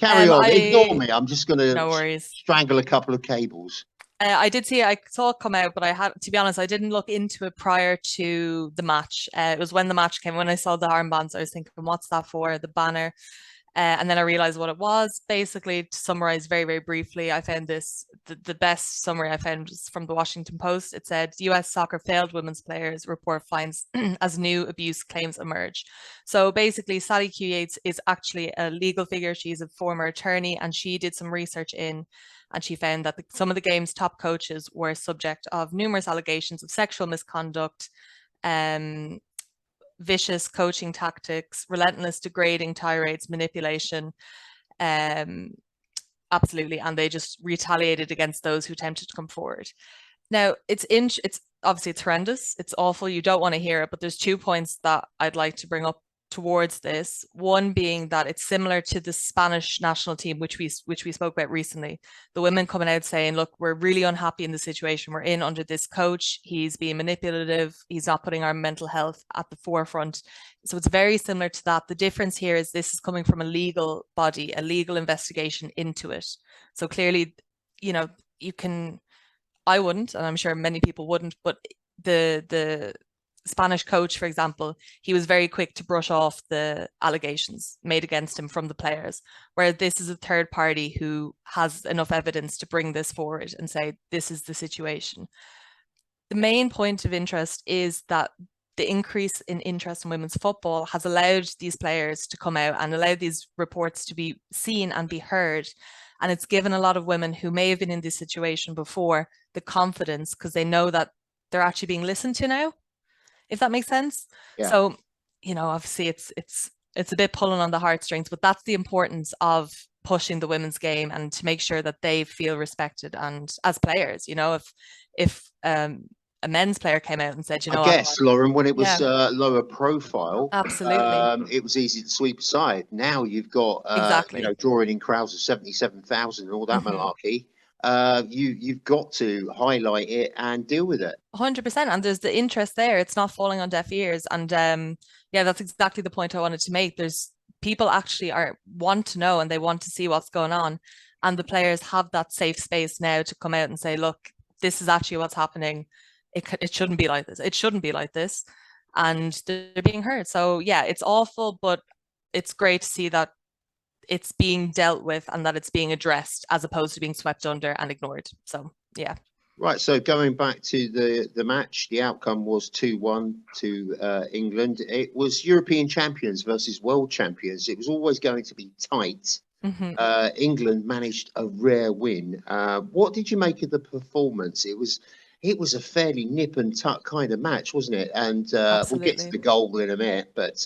A: Carry on. Ignore me. I'm just going to strangle a couple of cables.
C: I saw it come out, but to be honest, I didn't look into it prior to the match. It was when the match came, when I saw the armbands, I was thinking, what's that for? The banner. And then I realized what it was. Basically, to summarize very, very briefly, I found the best summary I found was from the Washington Post. It said, US soccer failed women's players report finds as new abuse claims emerge. So basically, Sally Q Yates is actually a legal figure. She's a former attorney, and she did some research and she found that some of the game's top coaches were subject of numerous allegations of sexual misconduct, vicious coaching tactics, relentless degrading tirades, manipulation, absolutely, and they just retaliated against those who attempted to come forward. Now, it's obviously it's horrendous, it's awful, you don't want to hear it, but there's 2 points that I'd like to bring up towards this. One being that it's similar to the Spanish national team, which we spoke about recently. The women coming out saying, look, we're really unhappy in the situation we're in under this coach. He's being manipulative. He's not putting our mental health at the forefront. So it's very similar to that. The difference here is this is coming from a legal body, a legal investigation into it. So clearly, you know, I wouldn't, and I'm sure many people wouldn't, but the Spanish coach, for example, he was very quick to brush off the allegations made against him from the players, where this is a third party who has enough evidence to bring this forward and say, this is the situation. The main point of interest is that the increase in interest in women's football has allowed these players to come out and allowed these reports to be seen and be heard. And it's given a lot of women who may have been in this situation before the confidence, because they know that they're actually being listened to now, if that makes sense.
A: Yeah.
C: So, you know, obviously it's a bit pulling on the heartstrings, but that's the importance of pushing the women's game and to make sure that they feel respected. And as players, you know, if a men's player came out and said, you know,
A: I guess, Lauren, when it was
C: Yeah.
A: Lower profile,
C: Absolutely.
A: it was easy to sweep aside. Now you've got,
C: Exactly.
A: you know, drawing in crowds of 77,000 and all that
C: Mhm.
A: malarkey. You've got to highlight it and deal with it.
C: 100%. And there's the interest there. It's not falling on deaf ears. And yeah, that's exactly the point I wanted to make. There's people actually want to know and they want to see what's going on. And the players have that safe space now to come out and say, look, this is actually what's happening. It shouldn't be like this. It shouldn't be like this. And they're being heard. So yeah, it's awful, but it's great to see that it's being dealt with and that it's being addressed as opposed to being swept under and ignored. So yeah.
A: Right, so going back to the match, the outcome was 2-1 to England. It was European champions versus world champions. It was always going to be tight.
C: Mm-hmm.
A: England managed a rare win. What did you make of the performance? It was a fairly nip and tuck kind of match, wasn't it? And we'll get to the goal in a minute, but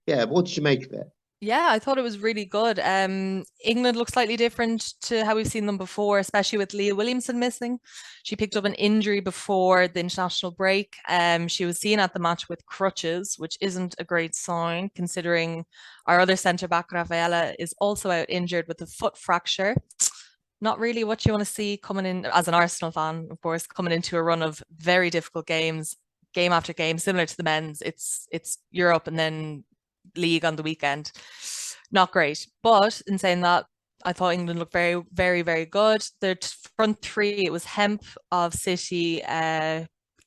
A: yeah, what did you make of it?
C: Yeah, I thought it was really good. England looks slightly different to how we've seen them before, especially with Leah Williamson missing. She picked up an injury before the international break. She was seen at the match with crutches, which isn't a great sign considering our other centre back, Rafaela, is also out injured with a foot fracture. Not really what you want to see coming in as an Arsenal fan, of course, coming into a run of very difficult games, game after game, similar to the men's. It's Europe and then league on the weekend. Not great. But in saying that, I thought England looked very, very, very good. Their front three, it was Hemp of City,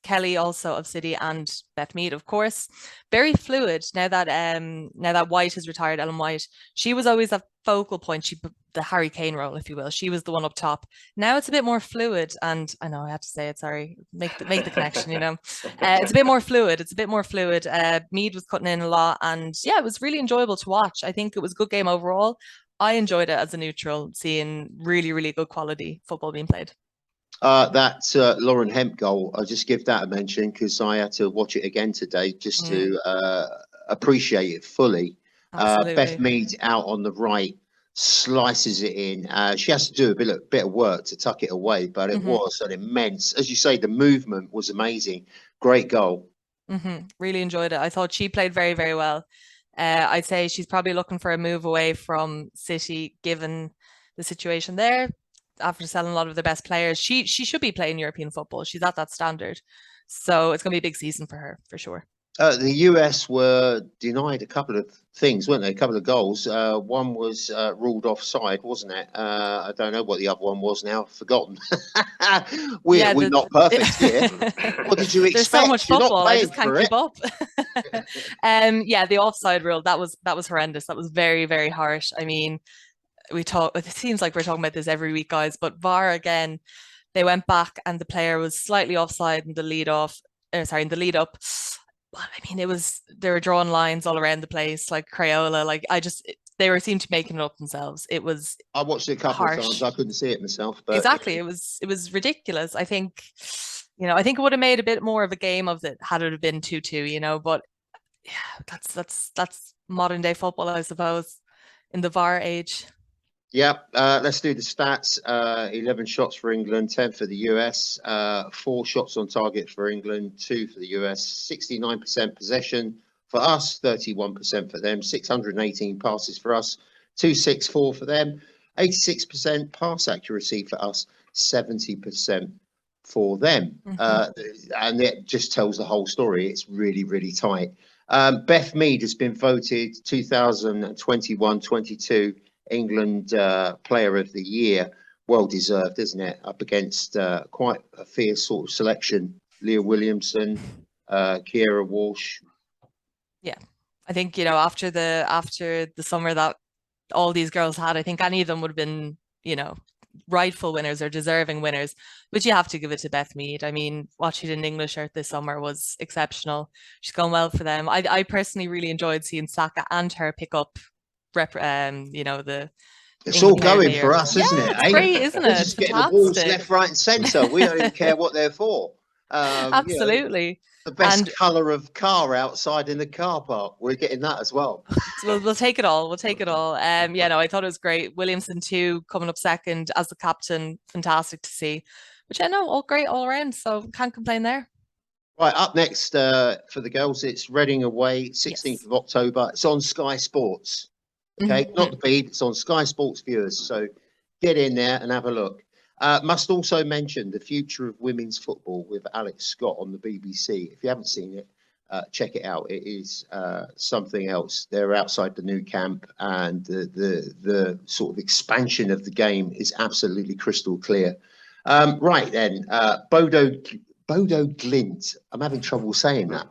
C: Kelly also of City, and Beth Mead, of course. Very fluid now that White has retired, Ellen White. She was always a focal point. The Harry Kane role, if you will. She was the one up top. Now it's a bit more fluid, and I know I have to say it. Sorry, make the connection. You know, it's a bit more fluid. It's a bit more fluid. Mead was cutting in a lot, and yeah, it was really enjoyable to watch. I think it was a good game overall. I enjoyed it as a neutral, seeing really, really good quality football being played.
A: That Lauren Hemp goal, I'll just give that a mention because I had to watch it again today just to appreciate it fully. Beth Mead out on the right, slices it in. She has to do a bit of work to tuck it away, but it was an immense, as you say, the movement was amazing. Great goal.
C: Really enjoyed it. I thought she played very, very well. I'd say she's probably looking for a move away from City, given the situation there. After selling a lot of the best players, she should be playing European football. She's at that standard. So it's going to be a big season for her, for sure.
A: The US were denied a couple of things, weren't they? A couple of goals. One was ruled offside, wasn't it? I don't know what the other one was now. I've forgotten. We're not perfect here. What did you expect?
C: There's so much football. I just can't keep up. Yeah, the offside rule, that was horrendous. That was very, very harsh. I mean, it seems like we're talking about this every week, guys, but VAR again, they went back and the player was slightly offside in the lead up. But I mean, they were drawing lines all around the place, like Crayola. Like they seemed to making it up themselves.
A: I watched it a couple of times. I couldn't see it myself, but
C: exactly, it was ridiculous. I think, it would have made a bit more of a game of it had it been 2-2, but yeah, that's modern day football, I suppose, in the VAR age.
A: Yeah, let's do the stats. 11 shots for England, 10 for the US, 4 shots on target for England, 2 for the US, 69% possession, for us, 31% for them, 618 passes for us, 264 for them, 86% pass accuracy for us, 70% for them. And it just tells the whole story. It's really, really tight. Beth Mead has been voted 2021-22 England Player of the Year. Well deserved, isn't it? Up against quite a fierce sort of selection. Leah Williamson, Kiera Walsh.
C: Yeah, I think, you know, after the summer that all these girls had, I think any of them would have been, you know, rightful winners or deserving winners. But you have to give it to Beth Mead. I mean, what she did in English shirt this summer was exceptional. She's gone well for them. I personally really enjoyed seeing Saka and her pick up you know, the
A: It's
C: England
A: all
C: Player of the
A: going
C: Year.
A: for us, isn't it?
C: It's great, isn't
A: We're
C: it?
A: just
C: It's
A: getting awards
C: fantastic.
A: left, right, and centre. We don't even care what they're for. You know,
C: Absolutely.
A: the best
C: And
A: colour of car outside in the car park. We're getting that as well.
C: so we'll take it all. We'll take it all. Yeah, no, I thought it was great. Williamson too, coming up second as the captain. Fantastic to see. But yeah, no, all great all around. So can't complain there.
A: Right, up next for the girls, it's Reading away, 16th
C: Yes.
A: of October. It's on Sky Sports. Okay, not the Beeb, it's on Sky Sports Viewers. So get in there and have a look. Must also mention the future of women's football with Alex Scott on the BBC. If you haven't seen it, check it out. It is something else. They're outside the new camp, and the sort of expansion of the game is absolutely crystal clear. Right then, Bodo Glint. I'm having trouble saying that.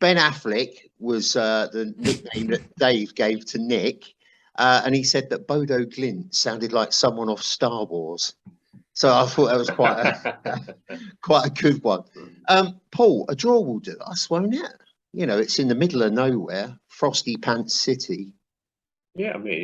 A: Ben Affleck was the nickname that Dave gave to Nick, and he said that Bodo Glint sounded like someone off Star Wars. So I thought that was quite a good one. Paul, a draw will do us, won't it? You know, it's in the middle of nowhere, Frosty Pants City.
D: Yeah, I mean,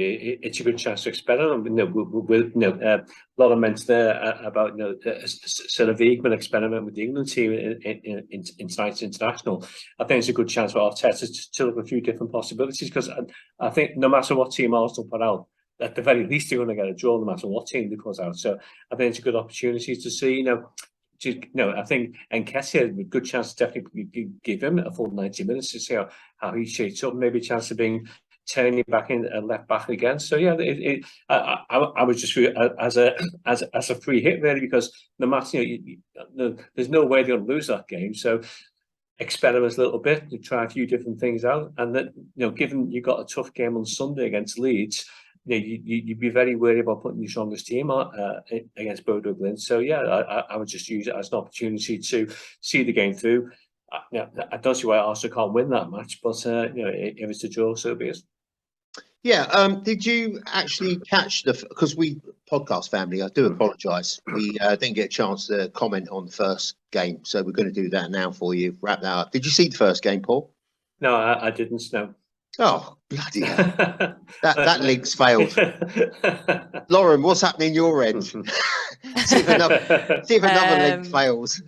D: it's a good chance to experiment. You know, a lot of mention there about, you know, a sort of Wiegman experiment with the England team in tonight's international. I think it's a good chance for Arteta to look at a few different possibilities, because I think no matter what team Arsenal put out, at the very least they're going to get a draw no matter what team they put out. So I think it's a good opportunity to see, I think Nketiah had a good chance to definitely give him a full 90 minutes to see how he shapes up, maybe a chance of being turning back in and left back again. So yeah, I would just view it as a free hit really, because no matter, there's no way they're going to lose that game. So experiment a little bit, to try a few different things out, and then, given you got a tough game on Sunday against Leeds, you'd be very wary about putting your strongest team against Bodo Glint. So yeah, I would just use it as an opportunity to see the game through. I don't see why Arsenal can't win that match, but if it's a draw, so be it.
A: Yeah. Did you actually catch because we podcast family, I do apologise. We didn't get a chance to comment on the first game, so we're going to do that now for you. Wrap that up. Did you see the first game, Paul?
D: No, I didn't. No.
A: Oh, bloody hell. that link's failed. Lauren, what's happening your end? see if another link fails.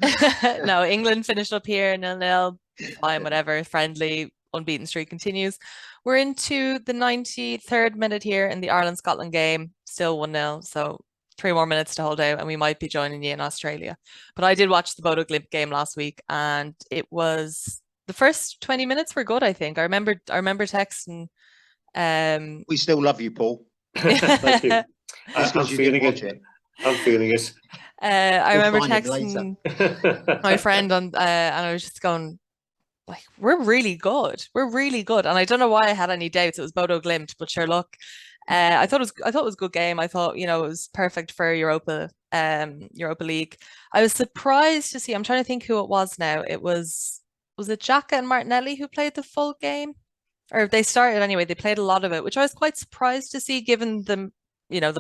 C: No, England finished up here 0-0. Fine, whatever. Friendly, unbeaten streak continues. We're into the 93rd minute here in the Ireland-Scotland game. Still 1-0, so 3 more minutes to hold out, and we might be joining you in Australia. But I did watch the Bodo Glint game last week, and it was... the first 20 minutes were good, I think. I remember texting.
A: We still love you, Paul.
D: Thank you.
A: I'm feeling it.
C: I remember texting my friend and I was just going, like, we're really good. We're really good. And I don't know why I had any doubts. It was Bodo Glint, but sure, look, I thought it was a good game. I thought, it was perfect for Europa League. I was surprised to see. I'm trying to think who it was now. It was it Xhaka and Martinelli who played the full game? Or they started anyway, they played a lot of it, which I was quite surprised to see, given the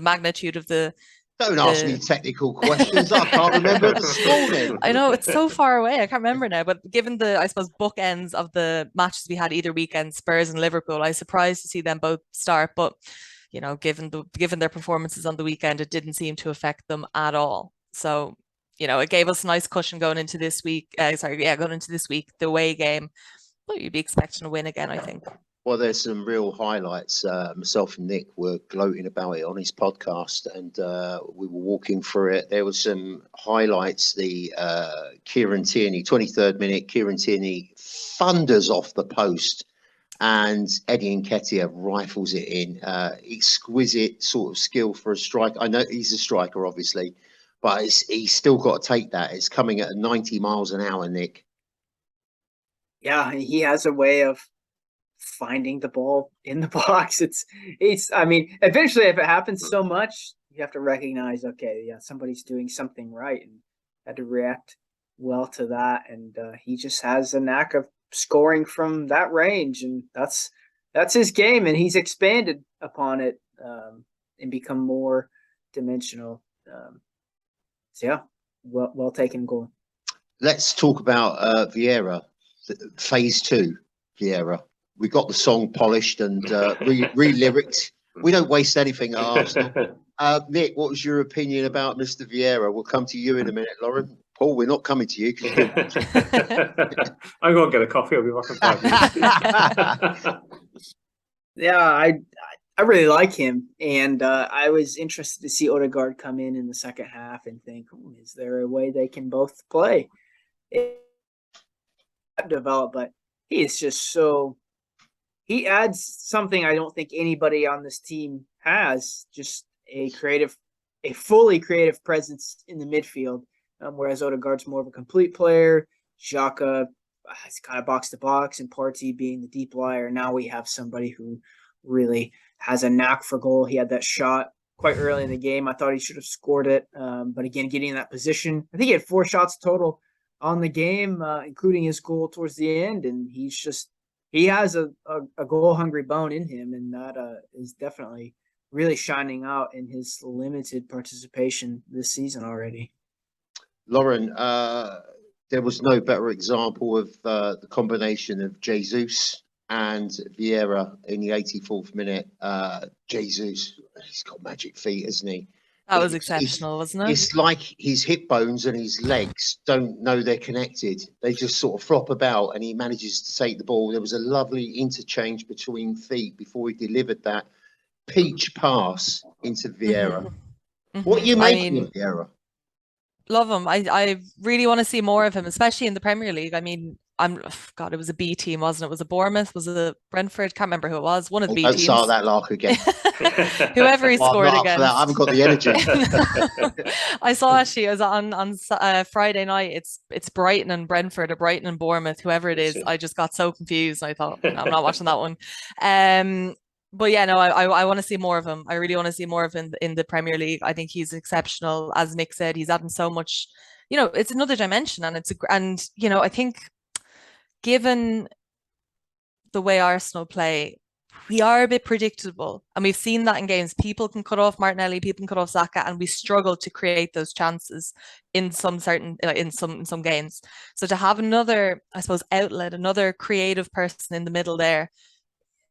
C: magnitude of the...
A: Don't ask me technical questions. I can't remember this morning.
C: I know, it's so far away. I can't remember now. But given the, I suppose, bookends of the matches we had either weekend, Spurs and Liverpool, I was surprised to see them both start. But, given their performances on the weekend, it didn't seem to affect them at all. So, it gave us a nice cushion going into this week. Going into this week, the away game. But you'd be expecting a win again, I think.
A: Well, there's some real highlights. Myself and Nick were gloating about it on his podcast, and we were walking through it. There were some highlights. The Kieran Tierney, 23rd minute, Kieran Tierney thunders off the post, and Eddie Nketiah rifles it in. Exquisite sort of skill for a striker. I know he's a striker, obviously, but he's still got to take that. It's coming at 90 miles an hour, Nick.
B: Yeah, he has a way of finding the ball in the box. I mean, eventually if it happens so much, you have to recognize, okay, yeah, somebody's doing something right, and had to react well to that. And he just has a knack of scoring from that range, and that's his game, and he's expanded upon it and become more dimensional. So yeah, well taken goal.
A: Let's talk about Vieira, phase 2 Vieira. We got the song polished and re-lyricked. We don't waste anything at Arsenal. Nick, what was your opinion about Mr. Vieira? We'll come to you in a minute, Lauren. Paul, we're not coming to you.
D: I'm going to get a coffee. I'll be back in 5 minutes.
B: Yeah, I really like him, and I was interested to see Odegaard come in the second half and think, is there a way they can both play? It develop, but he is just so. He adds something I don't think anybody on this team has, just a fully creative presence in the midfield, whereas Odegaard's more of a complete player. Xhaka is kind of box to box, and Partey being the deep liar. Now we have somebody who really has a knack for goal. He had that shot quite early in the game. I thought he should have scored it, but again, getting in that position. I think he had 4 shots total on the game, including his goal towards the end, and he has a goal-hungry bone in him, and that is definitely really shining out in his limited participation this season already.
A: Lauren, there was no better example of the combination of Jesus and Vieira in the 84th minute. Jesus, he's got magic feet, hasn't he?
C: That was exceptional, wasn't it?
A: It's like his hip bones and his legs don't know they're connected. They just sort of flop about, and he manages to take the ball. There was a lovely interchange between feet before he delivered that peach pass into Vieira.
C: Mm-hmm.
A: What are you making of Vieira?
C: Love him. I really want to see more of him, especially in the Premier League. I mean, God, it was a B team, wasn't it? Was it Bournemouth? Was it Brentford? Can't remember who it was. One of the B teams.
A: Don't start that lark again.
C: Whoever he scored against.
A: I haven't got the energy.
C: I saw actually, it was on Friday night. It's Brighton and Brentford or Brighton and Bournemouth, whoever it is. I just got so confused. I thought, no, I'm not watching that one. But yeah, no, I want to see more of him. I really want to see more of him in the Premier League. I think he's exceptional. As Nick said, he's adding so much. You know, it's another dimension, and I think given the way Arsenal play, we are a bit predictable, and we've seen that in games. People can cut off Martinelli, people can cut off Saka, and we struggle to create those chances in some games. So to have another, I suppose, outlet, another creative person in the middle there,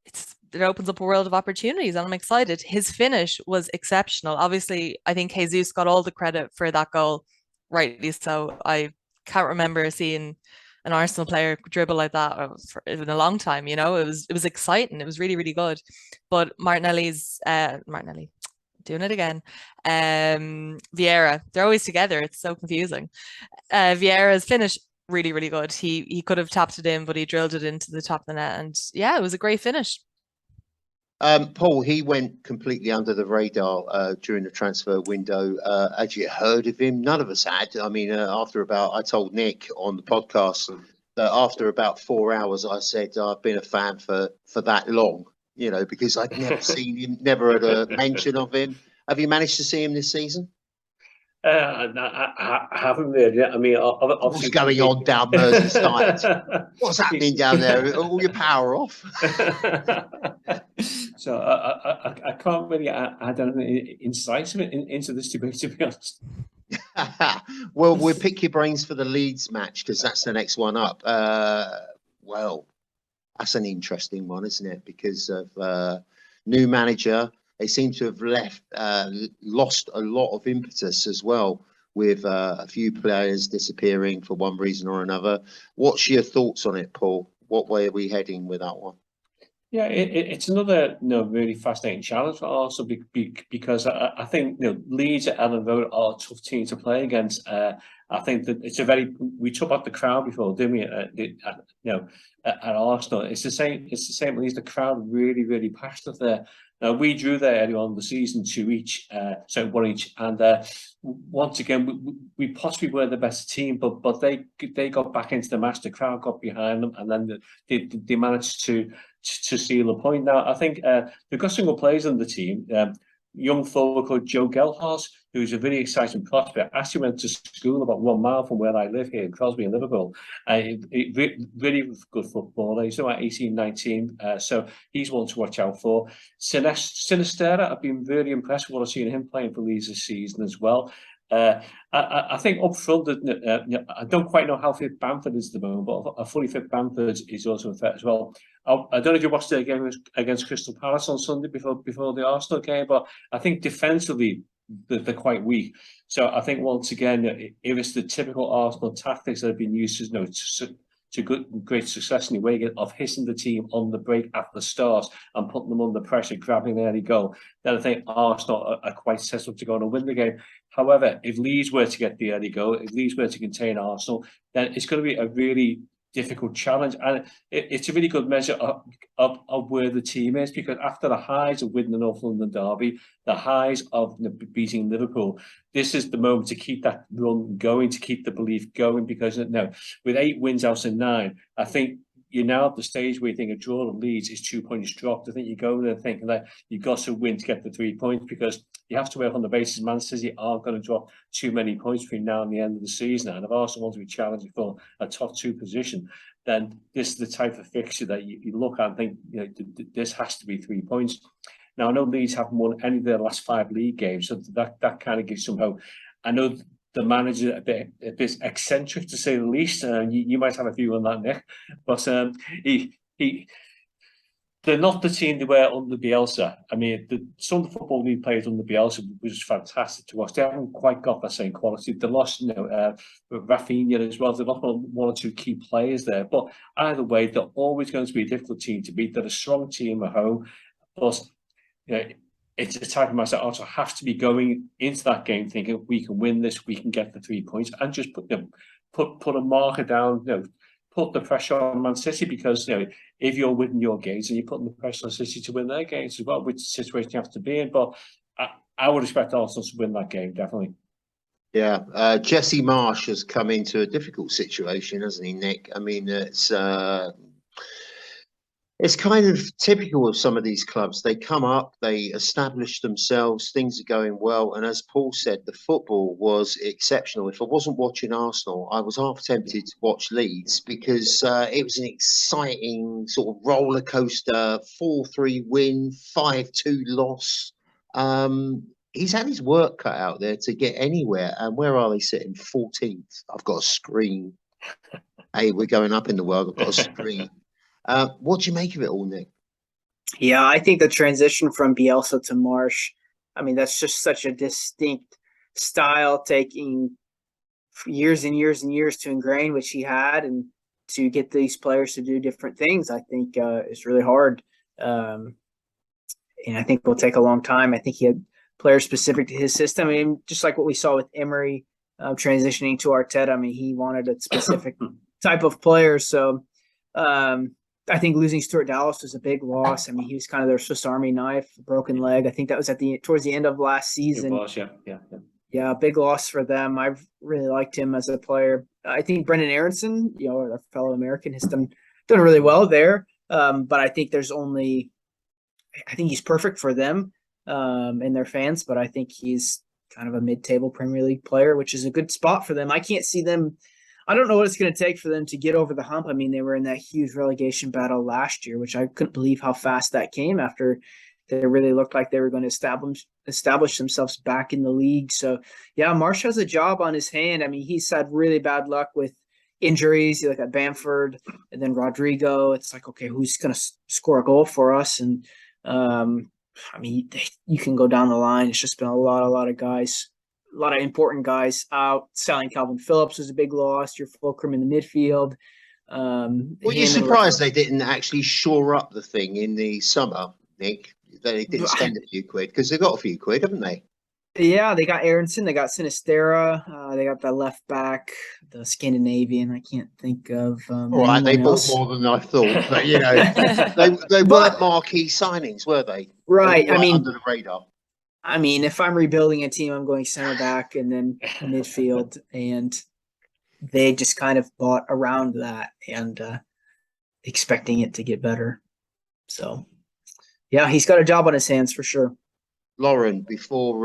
C: it opens up a world of opportunities, and I'm excited. His finish was exceptional. Obviously, I think Jesus got all the credit for that goal, rightly so. I can't remember seeing an Arsenal player dribble like that in a long time. You know, it was exciting. It was really, really good. But Martinelli, doing it again. Vieira, they're always together. It's so confusing. Vieira's finish, really, really good. He could have tapped it in, but he drilled it into the top of the net, and yeah, it was a great finish.
A: Paul, he went completely under the radar during the transfer window. Had you heard of him? None of us had. I mean, I told Nick on the podcast that after about 4 hours, I said I've been a fan for that long, you know, because I'd never seen him, never had a mention of him. Have you managed to see him this season?
D: I haven't really. I mean,
A: what's going on down Merseyside? What's happening down there? All your power off.
D: So I can't really add anything incisive into this debate, to be honest.
A: Well, we'll pick your brains for the Leeds match because that's the next one up. Well, that's an interesting one, isn't it? Because of new manager. They seem to have lost a lot of impetus as well, with a few players disappearing for one reason or another. What's your thoughts on it, Paul? What way are we heading with that one?
D: Yeah, it's another really fascinating challenge for Arsenal because I think Leeds at Ellen Road are a tough team to play against. I think that it's we talked about the crowd before, didn't we? At Arsenal, it's the same. It's the same. At least the crowd really passionate there. We drew there early on in the season 2 each, so 1 each, and once again we possibly were the best team, but they got back into the match. The crowd got behind them, and then they managed to seal a point. Now, I think they've got single players on the team. Young forward called Joe Gelhardt, who's a really exciting prospect. Actually went to school about 1 mile from where I live here in Crosby in Liverpool. Really good footballer. He's about 18, 19. So he's one to watch out for. Sinisterra, I've been really impressed with what I've seen him playing for Leeds this season as well. I think up front, I don't quite know how fit Bamford is at the moment, but a fully fit Bamford is also a threat as well. I don't know if you watched the game against Crystal Palace on Sunday before the Arsenal game, but I think defensively they're quite weak. So I think once again, if it's the typical Arsenal tactics that have been used to great success in the way of hitting the team on the break at the start and putting them under pressure, grabbing an early goal, then I think Arsenal are quite set up to go on and win the game. However, if Leeds were to get the early goal, if Leeds were to contain Arsenal, then it's going to be a really difficult challenge, and it's a really good measure of where the team is, because after the highs of winning the North London derby, the highs of beating Liverpool, this is the moment to keep that run going, to keep the belief going, because with 8 wins out of 9, I think you're now at the stage where you think a draw of Leeds is 2 points dropped. I think you go there thinking that you've got to win to get the 3 points, because you have to work on the basis Man City aren't going to drop too many points between now and the end of the season. And if Arsenal want to be challenging for a top 2 position, then this is the type of fixture that you look at and think, this has to be 3 points. Now, I know Leeds haven't won any of their last 5 league games, so that kind of gives some hope. I know the manager a bit eccentric, to say the least. You might have a view on that, Nick, but they're not the team they were under Bielsa. I mean, some of the football we played under Bielsa was fantastic to watch. They haven't quite got that same quality. They lost, Rafinha as well. They lost 1 or 2 key players there. But either way, they're always going to be a difficult team to beat. They're a strong team at home. Plus, it's a type of match that also have to be going into that game thinking we can win this, we can get the 3 points, and just put a marker down. Put the pressure on Man City, because if you're winning your games, and you're putting the pressure on City to win their games as well, which situation you have to be in. But I would expect Arsenal to win that game, definitely.
A: Yeah, Jesse Marsch has come into a difficult situation, hasn't he, Nick? I mean, it's kind of typical of some of these clubs. They come up, they establish themselves, things are going well. And as Paul said, the football was exceptional. If I wasn't watching Arsenal, I was half tempted to watch Leeds, because it was an exciting sort of roller coaster, 4-3 win, 5-2 loss. He's had his work cut out there to get anywhere. And where are they sitting? 14th. I've got a screen. Hey, we're going up in the world. I've got a screen. What do you make of it all, Nick?
B: Yeah, I think the transition from Bielsa to Marsch, I mean, that's just such a distinct style, taking years and years and years to ingrain, which he had, and to get these players to do different things, I think is really hard. And I think it will take a long time. I think he had players specific to his system. I mean, just like what we saw with Emery transitioning to Arteta, I mean, he wanted a specific type of player. So, I think losing Stuart Dallas was a big loss. I mean, he was kind of their Swiss Army knife, broken leg. I think that was towards the end of last season.
D: It was,
B: yeah, big loss for them. I've really liked him as a player. I think Brendan Aronson, our fellow American, has done really well there. But I think I think he's perfect for them and their fans. But I think he's kind of a mid-table Premier League player, which is a good spot for them. I can't see them. I don't know what it's going to take for them to get over the hump. I mean, they were in that huge relegation battle last year, which I couldn't believe how fast that came after they really looked like they were going to establish themselves back in the league. So, yeah, Marsch has a job on his hand. I mean, he's had really bad luck with injuries. You look at Bamford and then Rodrigo. It's like, okay, who's going to score a goal for us? And, I mean, you can go down the line. It's just been a lot of guys. A lot of important guys out. Selling Calvin Phillips was a big loss. Your fulcrum in the midfield.
A: Were you surprised they didn't actually shore up the thing in the summer, Nick? They didn't spend a few quid because they got a few quid, haven't they?
B: Yeah, they got Aronson, they got Sinistera, they got the left back, the Scandinavian. I can't think of
A: All right, they
B: anyone
A: bought
B: else.
A: more than I thought, but you know, they weren't marquee signings, were they?
B: Right.
A: They were under the radar.
B: I mean, if I'm rebuilding a team, I'm going center back and then midfield, and they just kind of bought around that and expecting it to get better. So, yeah, he's got a job on his hands for sure.
A: Lauren, before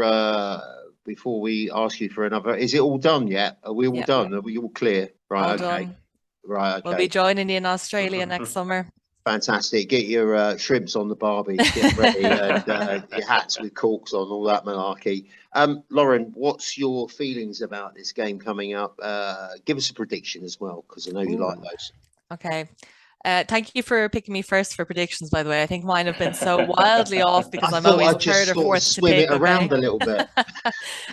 A: we ask you for another, is it all done yet? Are we all done? Are we all clear? Right.
C: All
A: okay.
C: done.
A: Right. Okay.
C: We'll be joining you in Australia next summer.
A: Fantastic. Get your shrimps on the barbie, get ready, and your hats with corks on, all that malarkey. Lauren, what's your feelings about this game coming up? Give us a prediction as well, because I know you like those.
C: Okay. Thank you for picking me first for predictions, by the way. I think mine have been so wildly off because I'm always third or fourth to
A: swim
C: pick.
A: it around a little bit.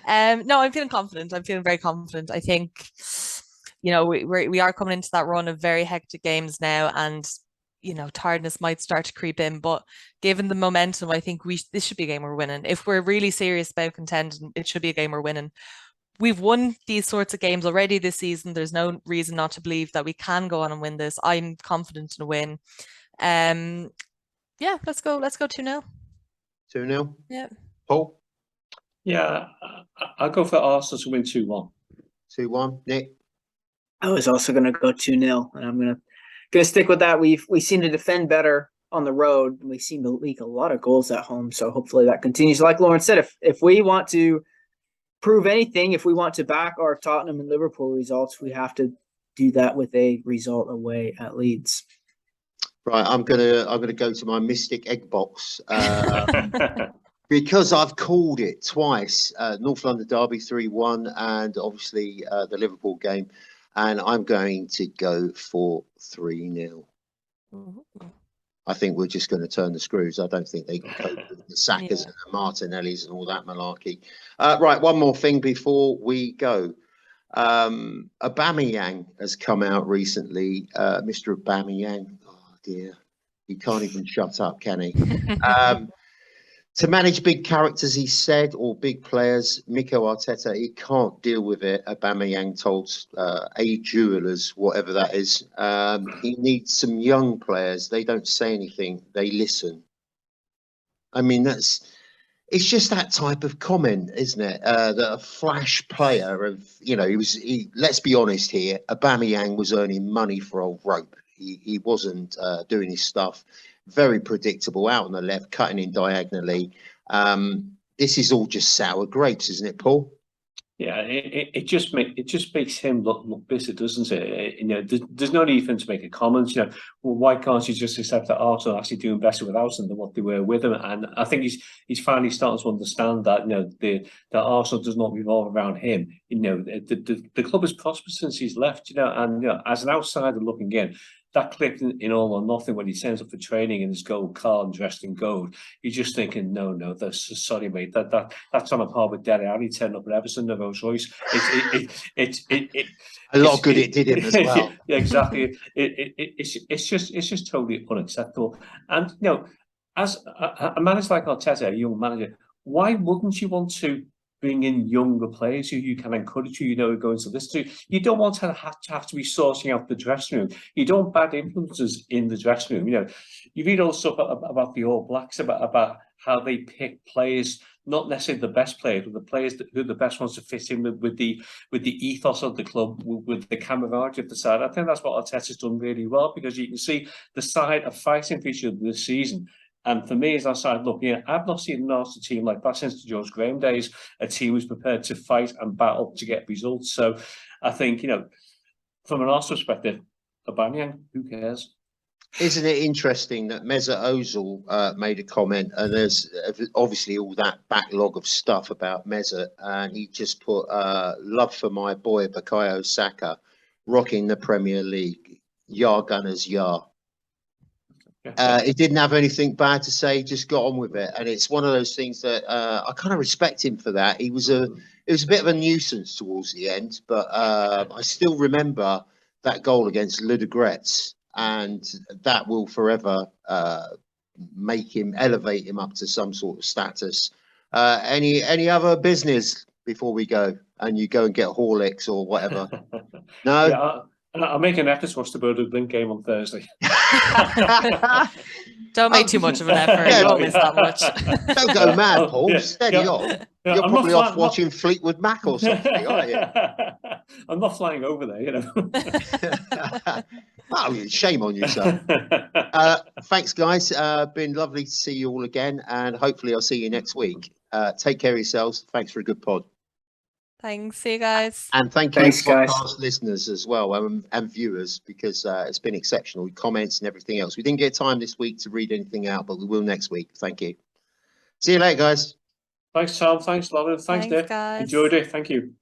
C: No, I'm feeling confident. I'm feeling very confident. I think, you know, we are coming into that run of very hectic games now, and you know, tiredness might start to creep in. But given the momentum, I think this should be a game we're winning. If we're really serious about contending, it should be a game we're winning. We've won these sorts of games already this season. There's no reason not to believe that we can go on and win this. I'm confident in a win. Yeah, let's go 2-0.
A: 2-0.
C: Yeah.
A: Paul?
D: Yeah, I'll go for Arsenal to win 2-1.
A: 2-1. Nick?
B: I was also going to go 2-0, and I'm going to stick with that. We seem to defend better on the road. We seem to leak a lot of goals at home, so hopefully that continues. Like Lauren said, if we want to prove anything, if we want to back our Tottenham and Liverpool results, we have to do that with a result away at Leeds.
A: Right, I'm gonna go to my Mystic Egg box because I've called it twice. North London Derby 3-1, and obviously the Liverpool game, and I'm going to go for 3-0. I think we're just going to turn the screws. I don't think they can cope with the Sakas and the Martinellis and all that malarkey. Right, one more thing before we go. Aubameyang has come out recently. Mr. Aubameyang, oh dear, he can't even shut up, can he? To manage big characters, he said, or big players, Mikel Arteta, he can't deal with it. Aubameyang told A Jewelers, whatever that is, he needs some young players. They don't say anything, they listen. I mean, it's just that type of comment, isn't it? That a flash player of, you know, let's be honest here, Aubameyang was earning money for old rope. He wasn't doing his stuff. Very predictable, out on the left, cutting in diagonally. This is all just sour grapes, isn't it, Paul?
D: Yeah, it just makes him look bitter, doesn't it? You know, there's no need for him to make a comment. You know, well, why can't you just accept that Arsenal are actually doing better without him than what they were with him? And I think he's finally starting to understand that. You know, that Arsenal does not revolve around him. You know, the club has prospered since he's left. You know, and you know, as an outsider looking in, that clip in All or Nothing when he turns up for training in his gold car and dressed in gold, you're just thinking, no, sorry, mate, that's on a par with Dele Alli turning up at Everton, the Rolls Royce.
A: A lot of good it did him as well.
D: Yeah, exactly. It's just totally unacceptable. And you know, as a manager like Arteta, a young manager, why wouldn't you want to bring in younger players who you can encourage, who you know are going to listen to? You don't want to have to be sourcing out the dressing room. You don't want bad influences in the dressing room. You know, you read all stuff about the All Blacks, about how they pick players, not necessarily the best players, but the players who are the best ones to fit in with the ethos of the club, with the camaraderie of the side. I think that's what Arteta's done really well, because you can see the side of fighting for each other this season. And for me, as I started looking at, I've not seen an Arsenal team like that since the George Graham days, a team who's prepared to fight and battle to get results. So I think, you know, from an Arsenal perspective, Aubameyang, who cares?
A: Isn't it interesting that Mesut Ozil made a comment, and there's obviously all that backlog of stuff about Mesut, and he just put love for my boy Bukayo Saka, rocking the Premier League. Yar Gunners, yar. He didn't have anything bad to say, just got on with it, and it's one of those things that I kind of respect him for that. It was a bit of a nuisance towards the end, but I still remember that goal against Ludogorets, and that will forever elevate him up to some sort of status. Any other business before we go, and you go and get Horlicks or whatever? No.
D: Yeah, I'll make an effort to watch the Bodo Glint game on Thursday.
C: Don't make too much of an effort.
A: Yeah,
C: You won't miss that much.
A: Don't go mad, Paul.
D: Yeah,
A: Steady
D: yeah.
A: on.
D: Yeah,
A: You're
D: I'm
A: probably
D: not
A: off
D: fly-
A: watching Fleetwood Mac or something, aren't you?
D: I'm not flying over there, you know.
A: Oh, shame on you, sir. Thanks, guys. Been lovely to see you all again, and hopefully I'll see you next week. Take care of yourselves. Thanks for a good pod.
C: Thanks. See you guys.
A: And thank you,
B: Thanks, guys.
A: podcast listeners as well, and viewers, because it's been exceptional with comments and everything else. We didn't get time this week to read anything out, but we will next week. Thank you. See you later, guys.
D: Thanks, Tom. Thanks, Lauren. Thanks, Nick.
C: guys.
D: Enjoyed it. Thank you.